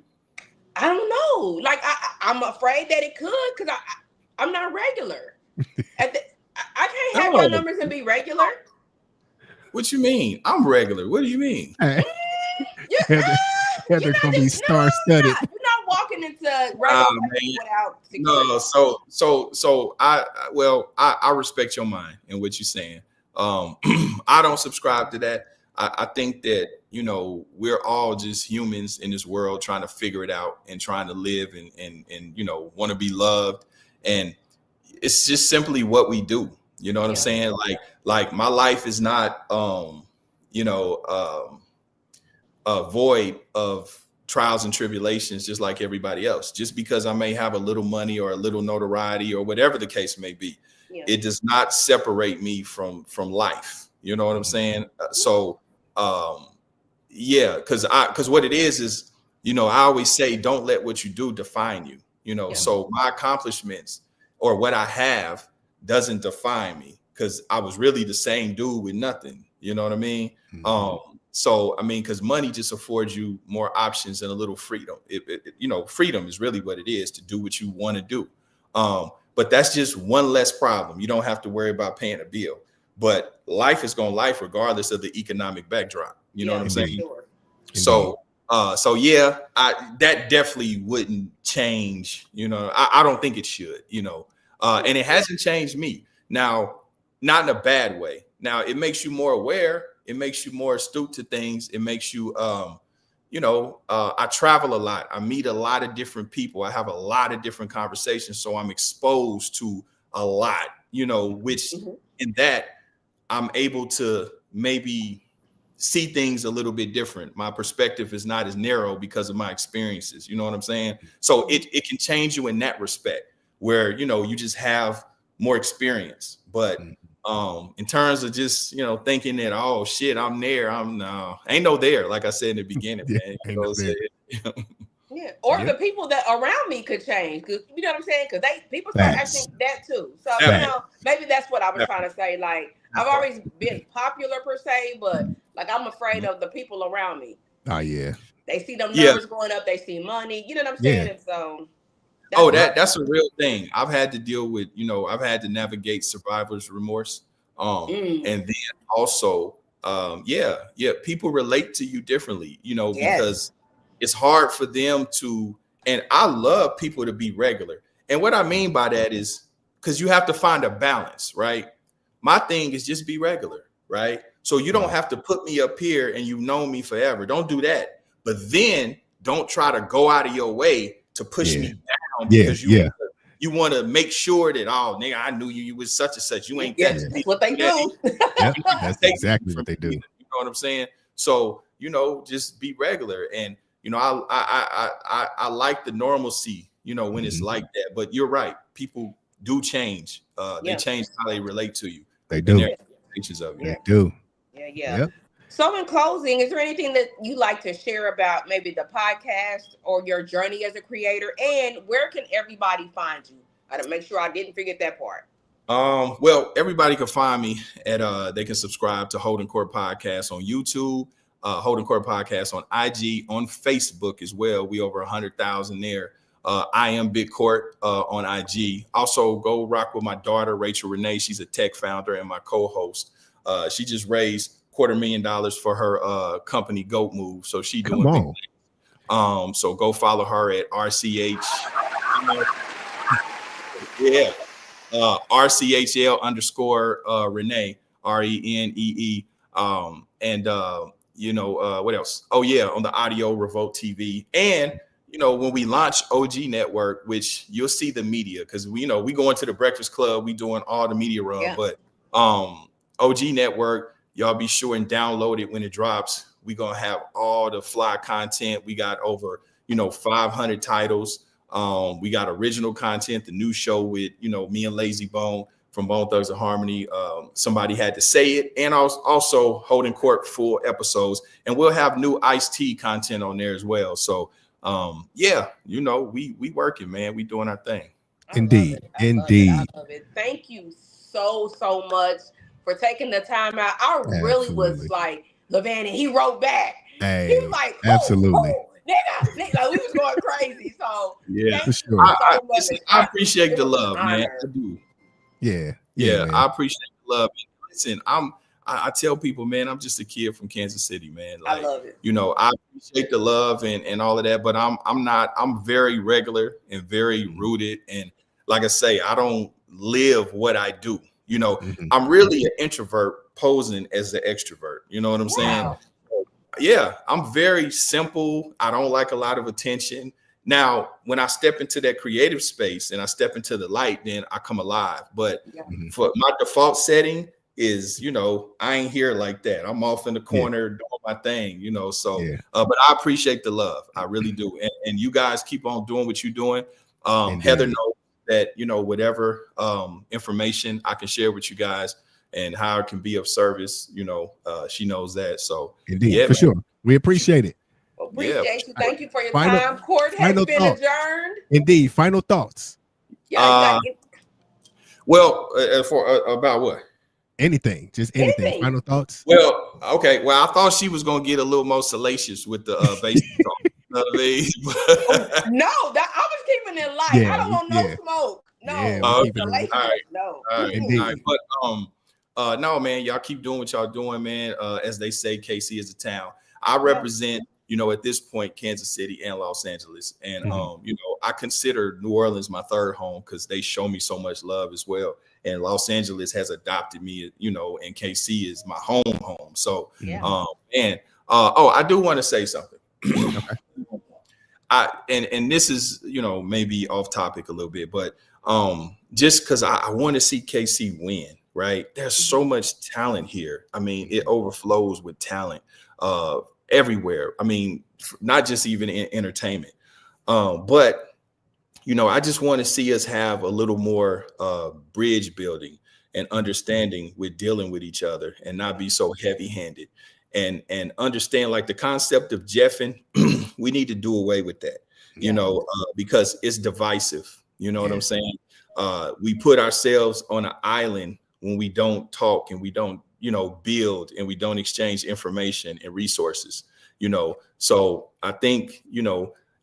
I don't know. Like, I'm afraid that it could, because I'm not regular. I can't have your numbers and be regular. What you mean? I'm regular. What do you mean? Heather gonna be star-studded. You're not walking into regular without security. No, so I respect your mind and what you're saying. I don't subscribe to that. I think that, you know, we're all just humans in this world trying to figure it out and trying to live and you know, want to be loved. And it's just simply what we do. You know what I'm saying? Like my life is not, void of trials and tribulations, just like everybody else. Just because I may have a little money or a little notoriety or whatever the case may be, it does not separate me from life. You know what I'm saying? Because what it is, you know, I always say, don't let what you do define you. You know, so my accomplishments or what I have doesn't define me, because I was really the same dude with nothing. You know what I mean? So, I mean, because money just affords you more options and a little freedom. You know, freedom is really what it is, to do what you want to do. but that's just one less problem. You don't have to worry about paying a bill. But life is going life regardless of the economic backdrop. You know what I'm saying? Sure. So yeah, that definitely wouldn't change. You know, I don't think it should. You know, and it hasn't changed me. Now, not in a bad way. Now, it makes you more aware. It makes you more astute to things. It makes you, I travel a lot. I meet a lot of different people. I have a lot of different conversations. So I'm exposed to a lot, you know, which in that I'm able to maybe see things a little bit different. My perspective is not as narrow because of my experiences. You know what I'm saying? So it can change you in that respect where, you know, you just have more experience. But in terms of just, you know, thinking that, oh shit, I'm there. Ain't no there. Like I said in the beginning, man. Yeah, or the people that around me could change. Cause you know what I'm saying? Because people start acting that too. So you know, maybe that's what I was trying to say. Like I've always been popular per se, but like I'm afraid of the people around me. Oh yeah. They see them numbers going up. They see money. You know what I'm saying? And so. That's a real thing. I've had to deal with, you know, I've had to navigate survivor's remorse. And then also, people relate to you differently, you know, because it's hard for them to, and I love people to be regular. And what I mean by that is because you have to find a balance, right? My thing is just be regular, right? So you don't have to put me up here and you've known me forever. Don't do that. But then don't try to go out of your way to push me down because you want to make sure that, oh, nigga, I knew you was such and such. You ain't that's what they do. That's exactly what they do. You know what I'm saying? So, you know, just be regular. And, you know, I like the normalcy, you know, when it's like that. But you're right. People do change. They change how they relate to you. They do. They do. Yeah. Yep. So in closing, is there anything that you like to share about maybe the podcast or your journey as a creator? And where can everybody find you? I gotta make sure I didn't forget that part. Well, everybody can find me at they can subscribe to Holding Court Podcast on YouTube, Holding Court Podcast on IG, on Facebook as well. We over 100,000 there. I am Big Court on IG. Also, go rock with my daughter, Rachel Renee. She's a tech founder and my co-host. She just raised $250,000 for her company Goat Move. So she doing big things. So go follow her at RCH. RCHL _ Renee, RENEE. What else? Oh yeah, on the audio Revolt TV. And you know, when we launch OG Network, which you'll see the media, because we go into the Breakfast Club, we doing all the media run, but OG Network, y'all be sure and download it when it drops. We gonna have all the fly content. We got over 500 titles. We got original content, the new show with me and Lazy Bone from Bone Thugs and Harmony. Somebody had to say it, and also Holding Court full episodes, and we'll have new Ice-T content on there as well. So we working, man. We doing our thing. Indeed. I love it. Thank you so much for taking the time out. I really was like, LeVan, and he wrote back. Hey, he was like, absolutely. Nigga, like we was going crazy. So for sure. I appreciate the love, man. I do. Yeah, I appreciate the love. Listen, I tell people, man, I'm just a kid from Kansas City, man. Like, I love it. I appreciate the love and all of that, but I'm very regular and very rooted. And like I say, I don't live what I do. I'm really an introvert posing as an extrovert. You know what I'm saying? Yeah, I'm very simple. I don't like a lot of attention. Now, when I step into that creative space and I step into the light, then I come alive. But for my default setting is, I ain't here like that. I'm off in the corner doing my thing, but I appreciate the love. I really do. And you guys keep on doing what you're doing. Heather knows that, whatever information I can share with you guys and how it can be of service, she knows that. So indeed, for sure. We appreciate it. Appreciate you. Thank you for your time. Court has been adjourned. Indeed. Final thoughts. About what? Anything, just anything. Final thoughts. Well, okay. Well, I thought she was gonna get a little more salacious with the basic talk. You know what I mean? No, I was keeping it light. I don't want no smoke. No, Yeah, we're keeping it real. relations, All right. no. All right, Indeed. all right. But no, man, y'all keep doing what y'all doing, man. As they say, KC is a town. I represent, at this point, Kansas City and Los Angeles, and I consider New Orleans my third home because they show me so much love as well. And Los Angeles has adopted me, and KC is my home. So, I do want to say something. Okay. And this is, maybe off topic a little bit, but just because I want to see KC win, right? There's so much talent here. I mean, it overflows with talent everywhere. I mean, not just even in entertainment, but I just want to see us have a little more bridge building and understanding with dealing with each other and not be so heavy handed and understand like the concept of jeffing. We need to do away with that, because it's divisive. You know what I'm saying? We put ourselves on an island when we don't talk and we don't, build and we don't exchange information and resources, So I think,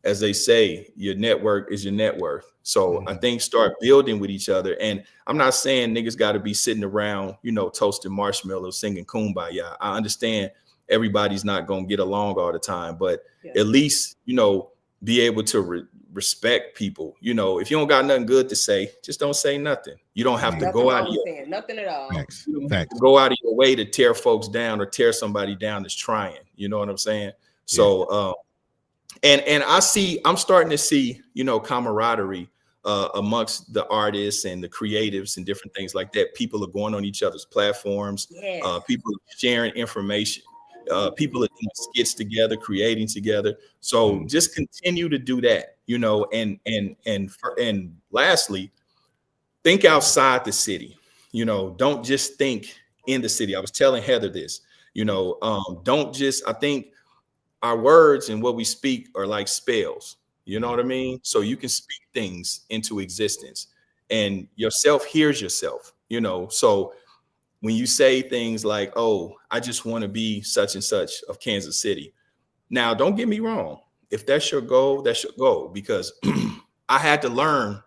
as they say, your network is your net worth. So I think start building with each other. And I'm not saying niggas got to be sitting around, toasting marshmallows, singing Kumbaya. I understand everybody's not going to get along all the time, but at least, be able to respect people. If you don't got nothing good to say, just don't say nothing. You don't have to go out of your nothing at all. Go out of your way to tear folks down or tear somebody down that's trying. You know what I'm saying? So, and I'm starting to see, camaraderie amongst the artists and the creatives and different things like that. People are going on each other's platforms. People are sharing information. People are doing skits together, creating together. So just continue to do that, and lastly, think outside the city. Don't just think in the city. I was telling Heather this, don't just, I think our words and what we speak are like spells, you know what I mean? So you can speak things into existence and yourself hears yourself, so when you say things like, oh, I just want to be such and such of Kansas City. Now, don't get me wrong. If that's your goal, that's your goal, because I had to learn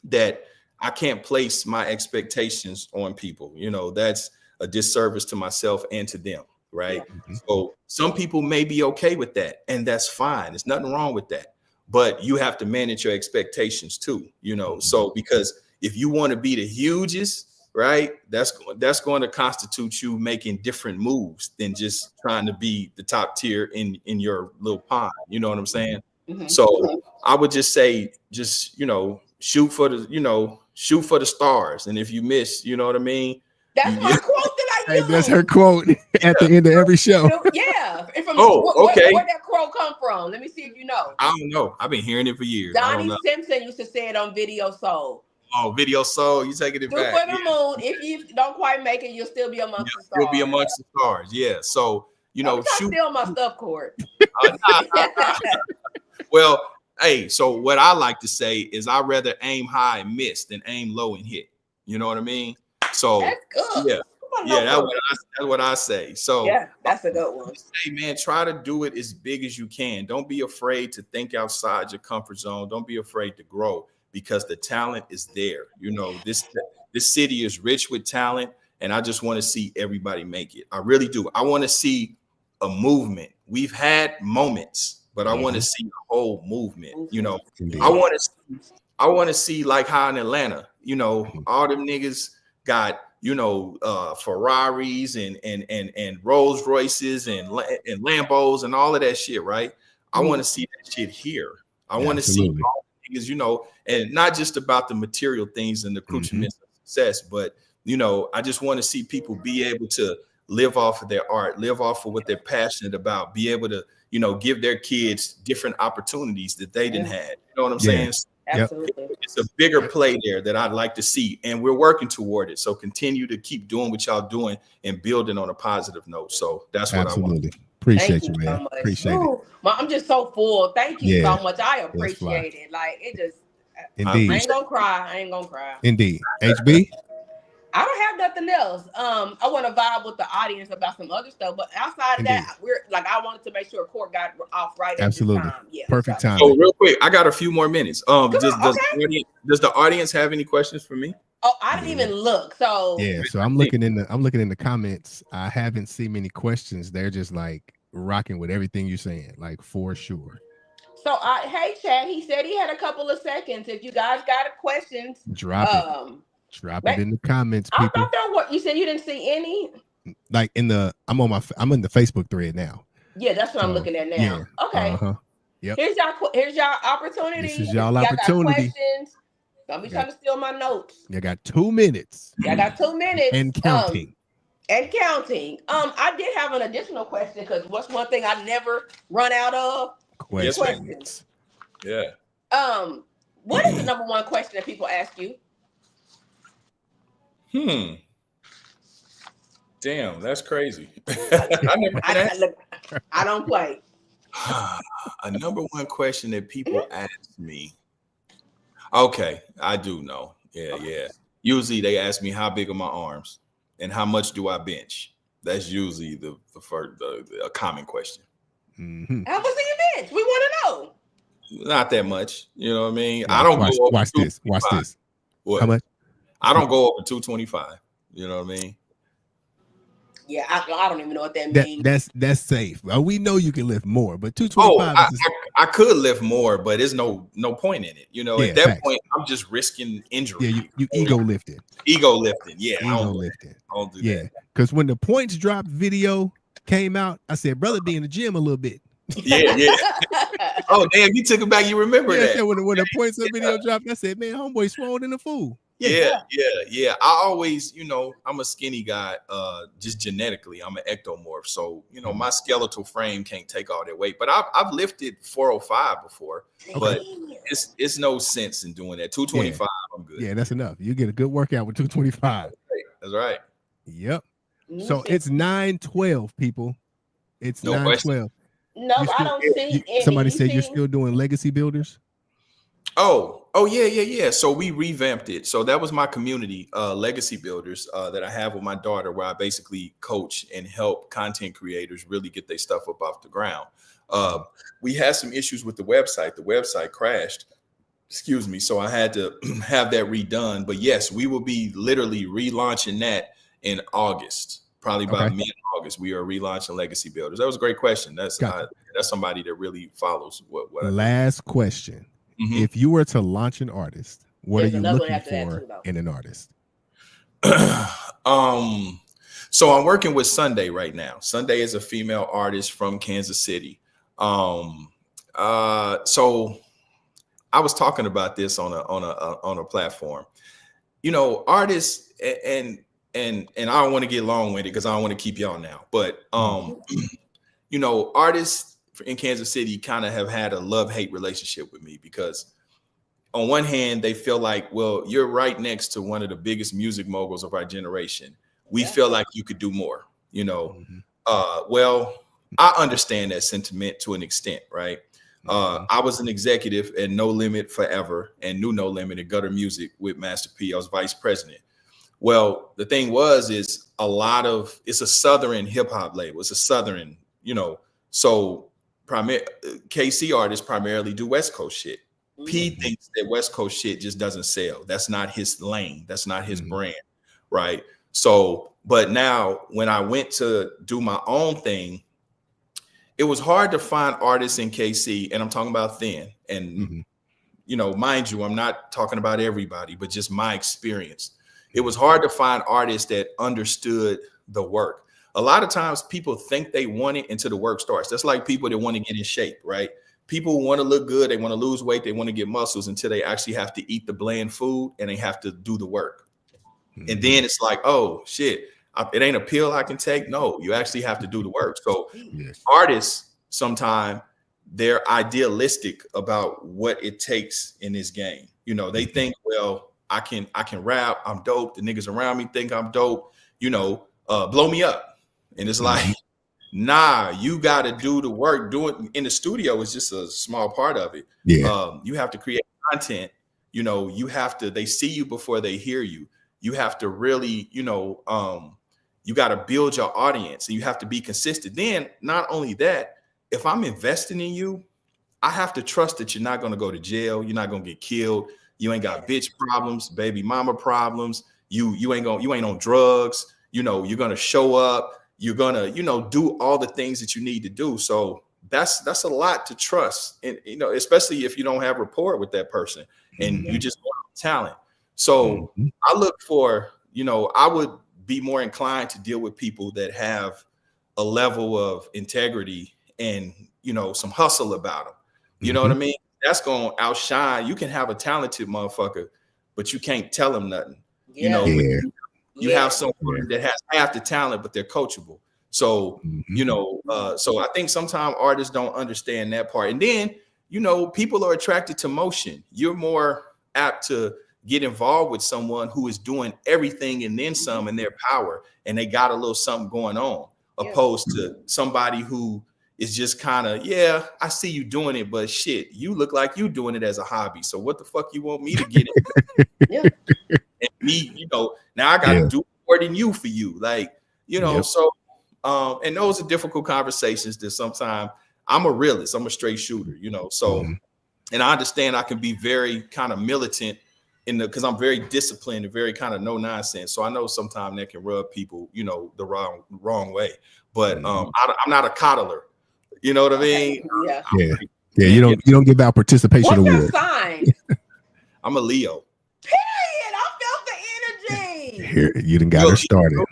that I can't place my expectations on people. That's a disservice to myself and to them. Right. So some people may be okay with that, and that's fine. There's nothing wrong with that. But you have to manage your expectations too, so because if you want to be the hugest, right, that's going to constitute you making different moves than just trying to be the top tier in your little pond. You know what I'm saying? So I would just say, just, shoot for the stars. And if you miss, you know what I mean? That's my quote that I use. That's her quote at the end of every show. Yeah. Okay. Where'd that quote come from? Let me see if you know. I don't know. I've been hearing it for years. Donnie Simpson used to say it on Video Soul. Oh, Video Soul, you taking it back. For the moon. If you don't quite make it, you'll still be amongst the stars. You'll be amongst the stars. Yeah. So, steal my stuff, Court. Well, hey, so what I like to say is I'd rather aim high and miss than aim low and hit. You know what I mean? So that's good. That's what I say. So yeah, that's a good one. Hey man, try to do it as big as you can. Don't be afraid to think outside your comfort zone. Don't be afraid to grow, because the talent is there. This city is rich with talent, and I just want to see everybody make it. I really do. I want to see a movement. We've had moments, but I want to see a whole movement. I want to see like how in Atlanta, all them niggas got Ferraris and Rolls Royces and Lambos and all of that shit, right? I want to see that shit here. I want to see all the niggas, and not just about the material things and the accoutrements of success, but I just want to see people be able to live off of their art, live off of what they're passionate about, be able to, give their kids different opportunities that they didn't have. You know what I'm saying? Absolutely. It's a bigger play there that I'd like to see, and we're working toward it. So continue to keep doing what y'all doing and building on a positive note. So that's what I want. Appreciate you, man. So appreciate it. I'm just so full. Thank you so much. I appreciate it. Like, it just, Indeed. I ain't gonna cry. Indeed. HB. I don't have nothing else. I want to vibe with the audience about some other stuff, but outside of Indeed. that, we're like I wanted to make sure Court got off right at Absolutely. this time. Yeah, Perfect so. time. So real quick, I got a few more minutes. Does okay. does the audience have any questions for me? Oh, I didn't even look. So Yeah, so I'm looking in the comments. I haven't seen many questions. They're just like rocking with everything you're saying, like for sure. So, hey, Chad, he said he had a couple of seconds. If you guys got questions, Drop it in the comments, I people. thought that what you said you didn't see any. Like I'm in the Facebook thread now. Yeah, that's what I'm looking at now. Yeah. Okay. Yep. Here's y'all opportunity. This is y'all Y'all opportunity. got questions. Don't be trying to steal my notes. You got 2 minutes. Y'all got 2 minutes. And counting. I did have an additional question because what's one thing I never run out of? Questions. Yeah. What is the number one question that people ask you? Damn, that's crazy. I don't play. A number one question that people ask me. Okay, I do know. Yeah. Usually they ask me how big are my arms and how much do I bench. That's usually the a common question. Mm-hmm. How much do you bench? We want to know. Not that much. You know what I mean? I don't go over. Watch this. What? How much? I don't go over 225. You know what I mean? Yeah, I don't even know what that means. That's safe. Well, we know you can lift more, but 225. I could lift more, but there's no point in it. You know, at that point, I'm just risking injury. Yeah, you ego lifting. Ego lifting. Yeah, ego lifting. I don't do that. Because when the points drop video came out, I said, brother, be in the gym a little bit. Yeah. Oh, damn, you took it back. You remember that? Yeah, when the points of video dropped, I said, man, homeboy swole in the fool. Yeah. I always, I'm a skinny guy, just genetically. I'm an ectomorph. So, my skeletal frame can't take all that weight. But I've lifted 405 before, but it's no sense in doing that. 225, I'm good. Yeah, that's enough. You get a good workout with 225. That's right. Yep. So it's 9:12, people. It's 9:12. No, I don't see any. Somebody said you're still doing legacy builders. Oh, yeah. So we revamped it. So that was my community, legacy builders, that I have with my daughter, where I basically coach and help content creators really get their stuff up off the ground. We had some issues with the website. The website crashed. Excuse me. So I had to have that redone. But yes, we will be literally relaunching that in August. Probably by mid-August, we are relaunching Legacy Builders. That was a great question. That's somebody that really follows what Last question. Mm-hmm. If you were to launch an artist, what are you looking for in an artist? So I'm working with Sunday right now. Sunday is a female artist from Kansas City. So I was talking about this on a platform. Artists and I don't want to get long-winded because I don't want to keep y'all now. But artists in Kansas City kind of have had a love-hate relationship with me, because on one hand, they feel like, well, you're right next to one of the biggest music moguls of our generation. We feel like you could do more, well, I understand that sentiment to an extent, right? I was an executive at No Limit forever and knew No Limit at Gutter Music with Master P. I was vice president. Well, the thing it's a Southern hip hop label. It's a Southern, so KC artists primarily do West Coast shit. Mm-hmm. P thinks that West Coast shit just doesn't sell. That's not his lane. That's not his brand. Right. So, but now when I went to do my own thing, it was hard to find artists in KC, and I'm talking about then. And, mind you, I'm not talking about everybody, but just my experience. It was hard to find artists that understood the work. A lot of times people think they want it until the work starts. That's like people that want to get in shape, right? People want to look good. They want to lose weight. They want to get muscles until they actually have to eat the bland food and they have to do the work. Mm-hmm. And then it's like, oh, shit, it ain't a pill I can take. No, you actually have to do the work. So artists, sometimes they're idealistic about what it takes in this game. They think, well, I can rap. I'm dope. The niggas around me think I'm dope. Blow me up. And it's like, nah, you got to do the work. Do it in the studio is just a small part of it. Yeah. You have to create content. They see you before they hear you. you have to really, you got to build your audience and you have to be consistent. Then not only that, if I'm investing in you, I have to trust that you're not going to go to jail. You're not going to get killed. You ain't got bitch problems, baby mama problems. You ain't on drugs. You're going to show up. You're going to, do all the things that you need to do. So that's a lot to trust. And, especially if you don't have rapport with that person and you just want talent. So I look for, I would be more inclined to deal with people that have a level of integrity and, some hustle about them. You know what I mean? That's going to outshine. You can have a talented motherfucker, but you can't tell him nothing. You have someone that has half the talent, but they're coachable. So, so I think sometimes artists don't understand that part. And then, people are attracted to motion. You're more apt to get involved with someone who is doing everything and then some in their power, and they got a little something going on, opposed to somebody who is just kind of, I see you doing it, but shit, you look like you doing it as a hobby. So what the fuck you want me to get it? And me, now I got to do more than you for you. Like, so, and those are difficult conversations that sometimes I'm a realist, I'm a straight shooter, so, and I understand I can be very kind of militant because I'm very disciplined and very kind of no nonsense. So I know sometimes that can rub people, the wrong way, but I'm not a coddler. You know what I mean? You don't give out participation awards. awards. What's your sign? I'm a Leo. Period. I felt the energy. Here, you done got her started.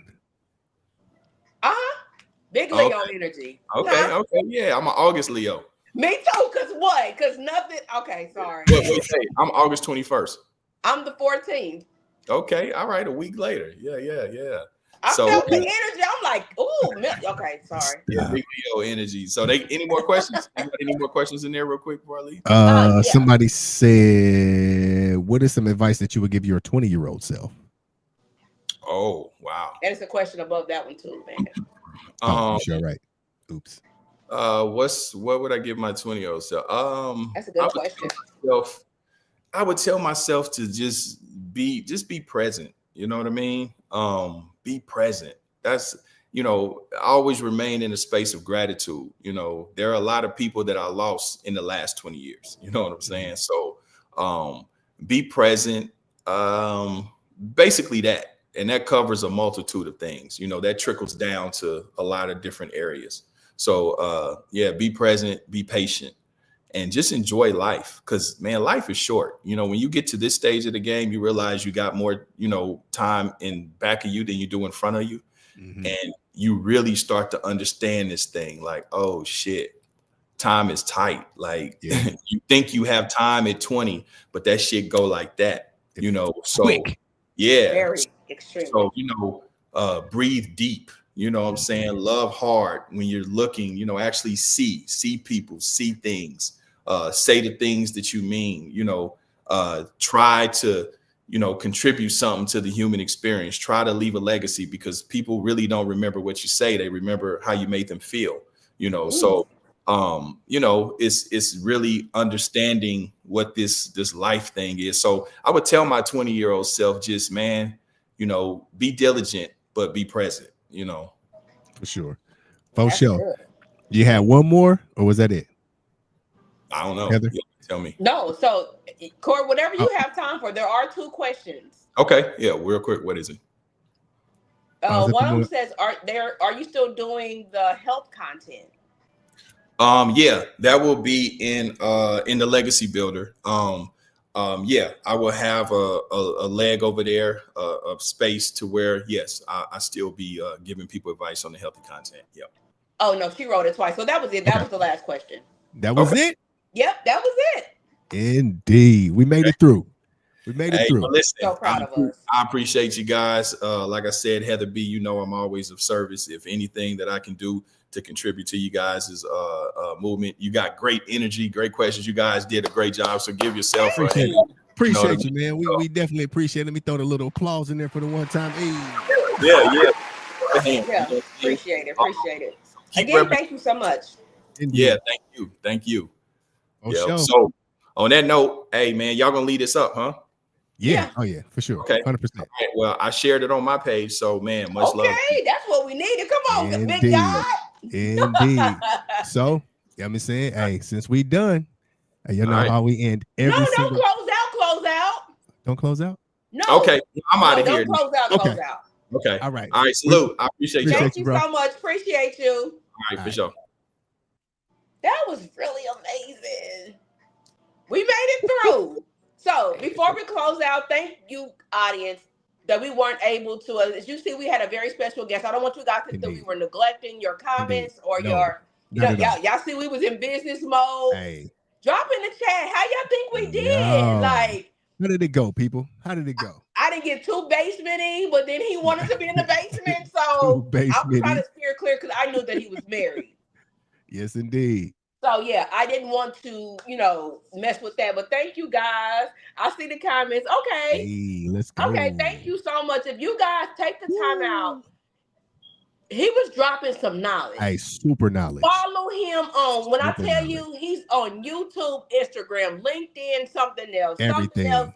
Big Leo energy. Okay. Yeah, I'm an August Leo. Me too. Cause what? Cause nothing. Okay, sorry. Wait, I'm August 21st. I'm the 14th. Okay, all right. A week later. Yeah. I felt the energy. I'm like, ooh, okay, sorry. Yeah, big Leo energy. So any more questions? Any more questions in there real quick before I leave? Somebody said, what is some advice that you would give your 20-year-old self? Oh, wow. There's a question above that one too, man. Sure, right. Oops. What would I give my 20-year-old self? That's a good question. I would tell myself to just be present. You know what I mean? Be present. That's, I always remain in a space of gratitude. There are a lot of people that I lost in the last 20 years. You know what I'm saying? So, be present. Basically that. And that covers a multitude of things, that trickles down to a lot of different areas. So, be present, be patient, and just enjoy life. Cause man, life is short. When you get to this stage of the game, you realize you got more, time in back of you than you do in front of you. And you really start to understand this thing like, oh shit, time is tight. Like you think you have time at 20, but that shit go like that, so quick. Very extreme. So, breathe deep, what I'm saying? Love hard when you're looking, actually see people, see things, say the things that you mean, try to, contribute something to the human experience, try to leave a legacy, because people really don't remember what you say. They remember how you made them feel, so, it's really understanding what this life thing is. So I would tell my 20-year-old self, just, man, be diligent, but be present, For sure. For sure. You had one more, or was that it? I don't know. Heather? Tell me. No. So, Court, whatever you have time for, there are 2 questions. Okay. Yeah. Real quick. What is it? One of them says, are you still doing the health content? Yeah, that will be in the Legacy Builder. I will have a leg over there, of space to where, yes, I still be giving people advice on the healthy content. Yeah. Oh no, she wrote it twice. So that was it. That was the last question. That was it? Yep, that was it. Indeed. We made it through. Through. Listen, So proud of us. I appreciate you guys. Like I said, Heather B, I'm always of service. If anything that I can do to contribute to you guys' movement. You got great energy, great questions. You guys did a great job. So give yourself a hand. Appreciate you, man. We definitely appreciate it. Let me throw the little applause in there for the one time. Hey. Yeah. Appreciate it. Again, thank you so much. Indeed. Yeah, thank you. Sure. So on that note, hey man, y'all gonna lead us up, huh? Yeah. Oh yeah, for sure. Okay. 100%. All right, well, I shared it on my page, so man, much love. Okay, that's what we needed. Come on, big Indeed. guy. Indeed. So, I'm saying, hey, since we done, you know right. how we end No, every don't single. close out. Don't close out. No. Okay, I'm out of here. Don't close out. Okay. Close out. Okay. All right. All right. Salute. I appreciate y'all. Thank you bro. so much. Appreciate you. All right, for sure. That was really amazing. We made it through. So before we close out, thank you, audience, that we weren't able to. As you see, we had a very special guest. I don't want you guys to think we were neglecting your comments or your. Y'all see, we was in business mode. Hey. Drop in the chat. How y'all think we did? Yo. Like, how did it go, people? How did it go? I didn't get too basement-y, but then he wanted to be in the basement, so I was trying to steer clear because I knew that he was married. Yes, indeed. So yeah, I didn't want to, mess with that. But thank you guys. I see the comments. Okay. Hey, let's go. Okay, thank you so much. If you guys take the time out, he was dropping some knowledge. Hey, super knowledge. Follow him on. When I tell you, he's on YouTube, Instagram, LinkedIn, something else. Everything. Something else.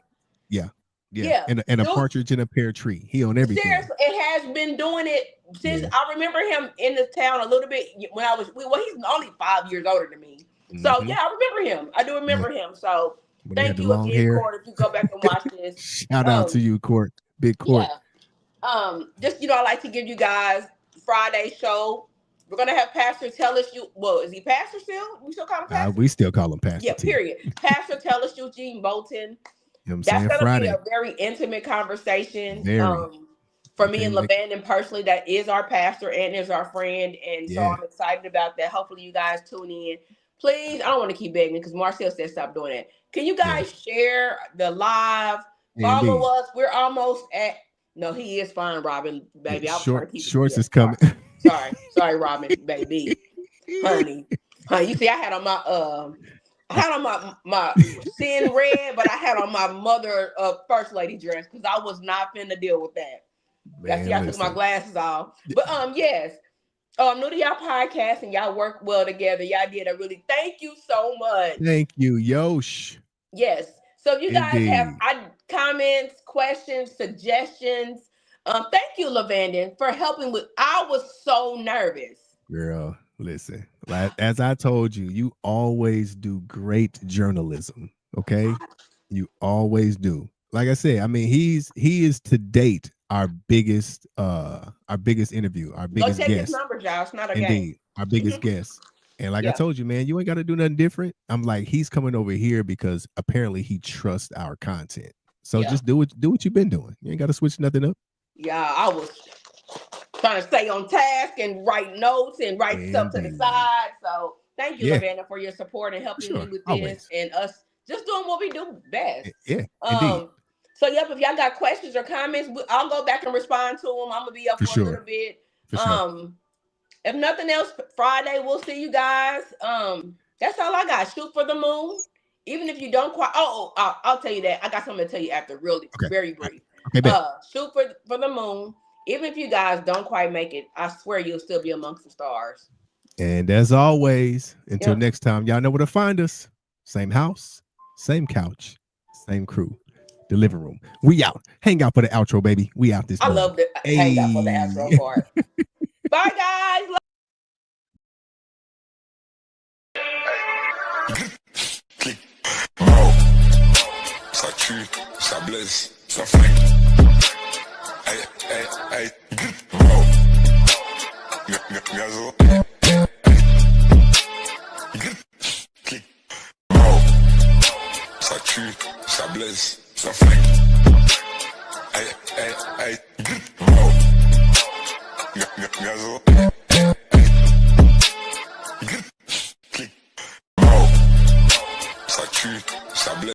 Yeah. And a partridge in a pear tree. He on everything. Seriously, it has been doing it since I remember him in the town a little bit when I was. Well, he's only 5 years older than me. So yeah, I remember him. I do remember him. So thank you again, Court. If you go back and watch this, shout out to you, Court. Big Court. Yeah. Just I like to give you guys Friday show. We're gonna have Pastor Tellis. Is he Pastor still? We still call him Pastor. We still call him Pastor. Yeah. Period. Pastor Tellis Eugene Bolton. You know what I'm That's saying? gonna Friday. be a very intimate conversation. Very. For me and LaVandon personally, that is our pastor and is our friend. And so I'm excited about that. Hopefully you guys tune in. Please, I don't want to keep begging because Marcel said stop doing that. Can you guys share the live? Follow us. We're almost at. No, he is fine, Robin, baby. I was trying to keep Shorts is coming. Sorry, Robin, baby, honey. You see, I had on my sin red, but I had on my mother first lady dress because I was not finna deal with that. Man, I took my glasses off. But yes. New to y'all podcast and y'all work well together. Y'all did a really thank you so much. Thank you, Yosh. Yes. So if you guys have comments, questions, suggestions, thank you, LaVandon, for helping with. I was so nervous. Girl, listen, as I told you, you always do great journalism. Okay, you always do. Like I said, I mean, he is to date our biggest interview, our biggest check guest. His number, Josh. Not a Indeed, game. Our biggest guest. And like I told you, man, you ain't got to do nothing different. I'm like, he's coming over here because apparently he trusts our content. So just do what you've been doing. You ain't got to switch nothing up. Yeah, I was trying to stay on task and write notes and write stuff to the side. So thank you, LaVandon, for your support and helping me with this and us just doing what we do best. Yeah, indeed. So if y'all got questions or comments, I'll go back and respond to them. I'm gonna be up for a little bit. If nothing else, Friday we'll see you guys. That's all I got. Shoot for the moon. Even if you don't quite. I'll tell you that. I got something to tell you after. Really, very brief. Okay, shoot for the moon. Even if you guys don't quite make it, I swear you'll still be amongst the stars. And as always, until next time, y'all know where to find us. Same house, same couch, same crew. The living room. We out. Hang out for the outro, baby. We out this I love the hang out for the outro part. Bye, guys. Ça tue, ça blesse, ça flingue. Hey, Gazo. Clic. Ça tue, ça blesse, ça flingue. Hey, Gazo. Clic. Ça tue, ça blesse.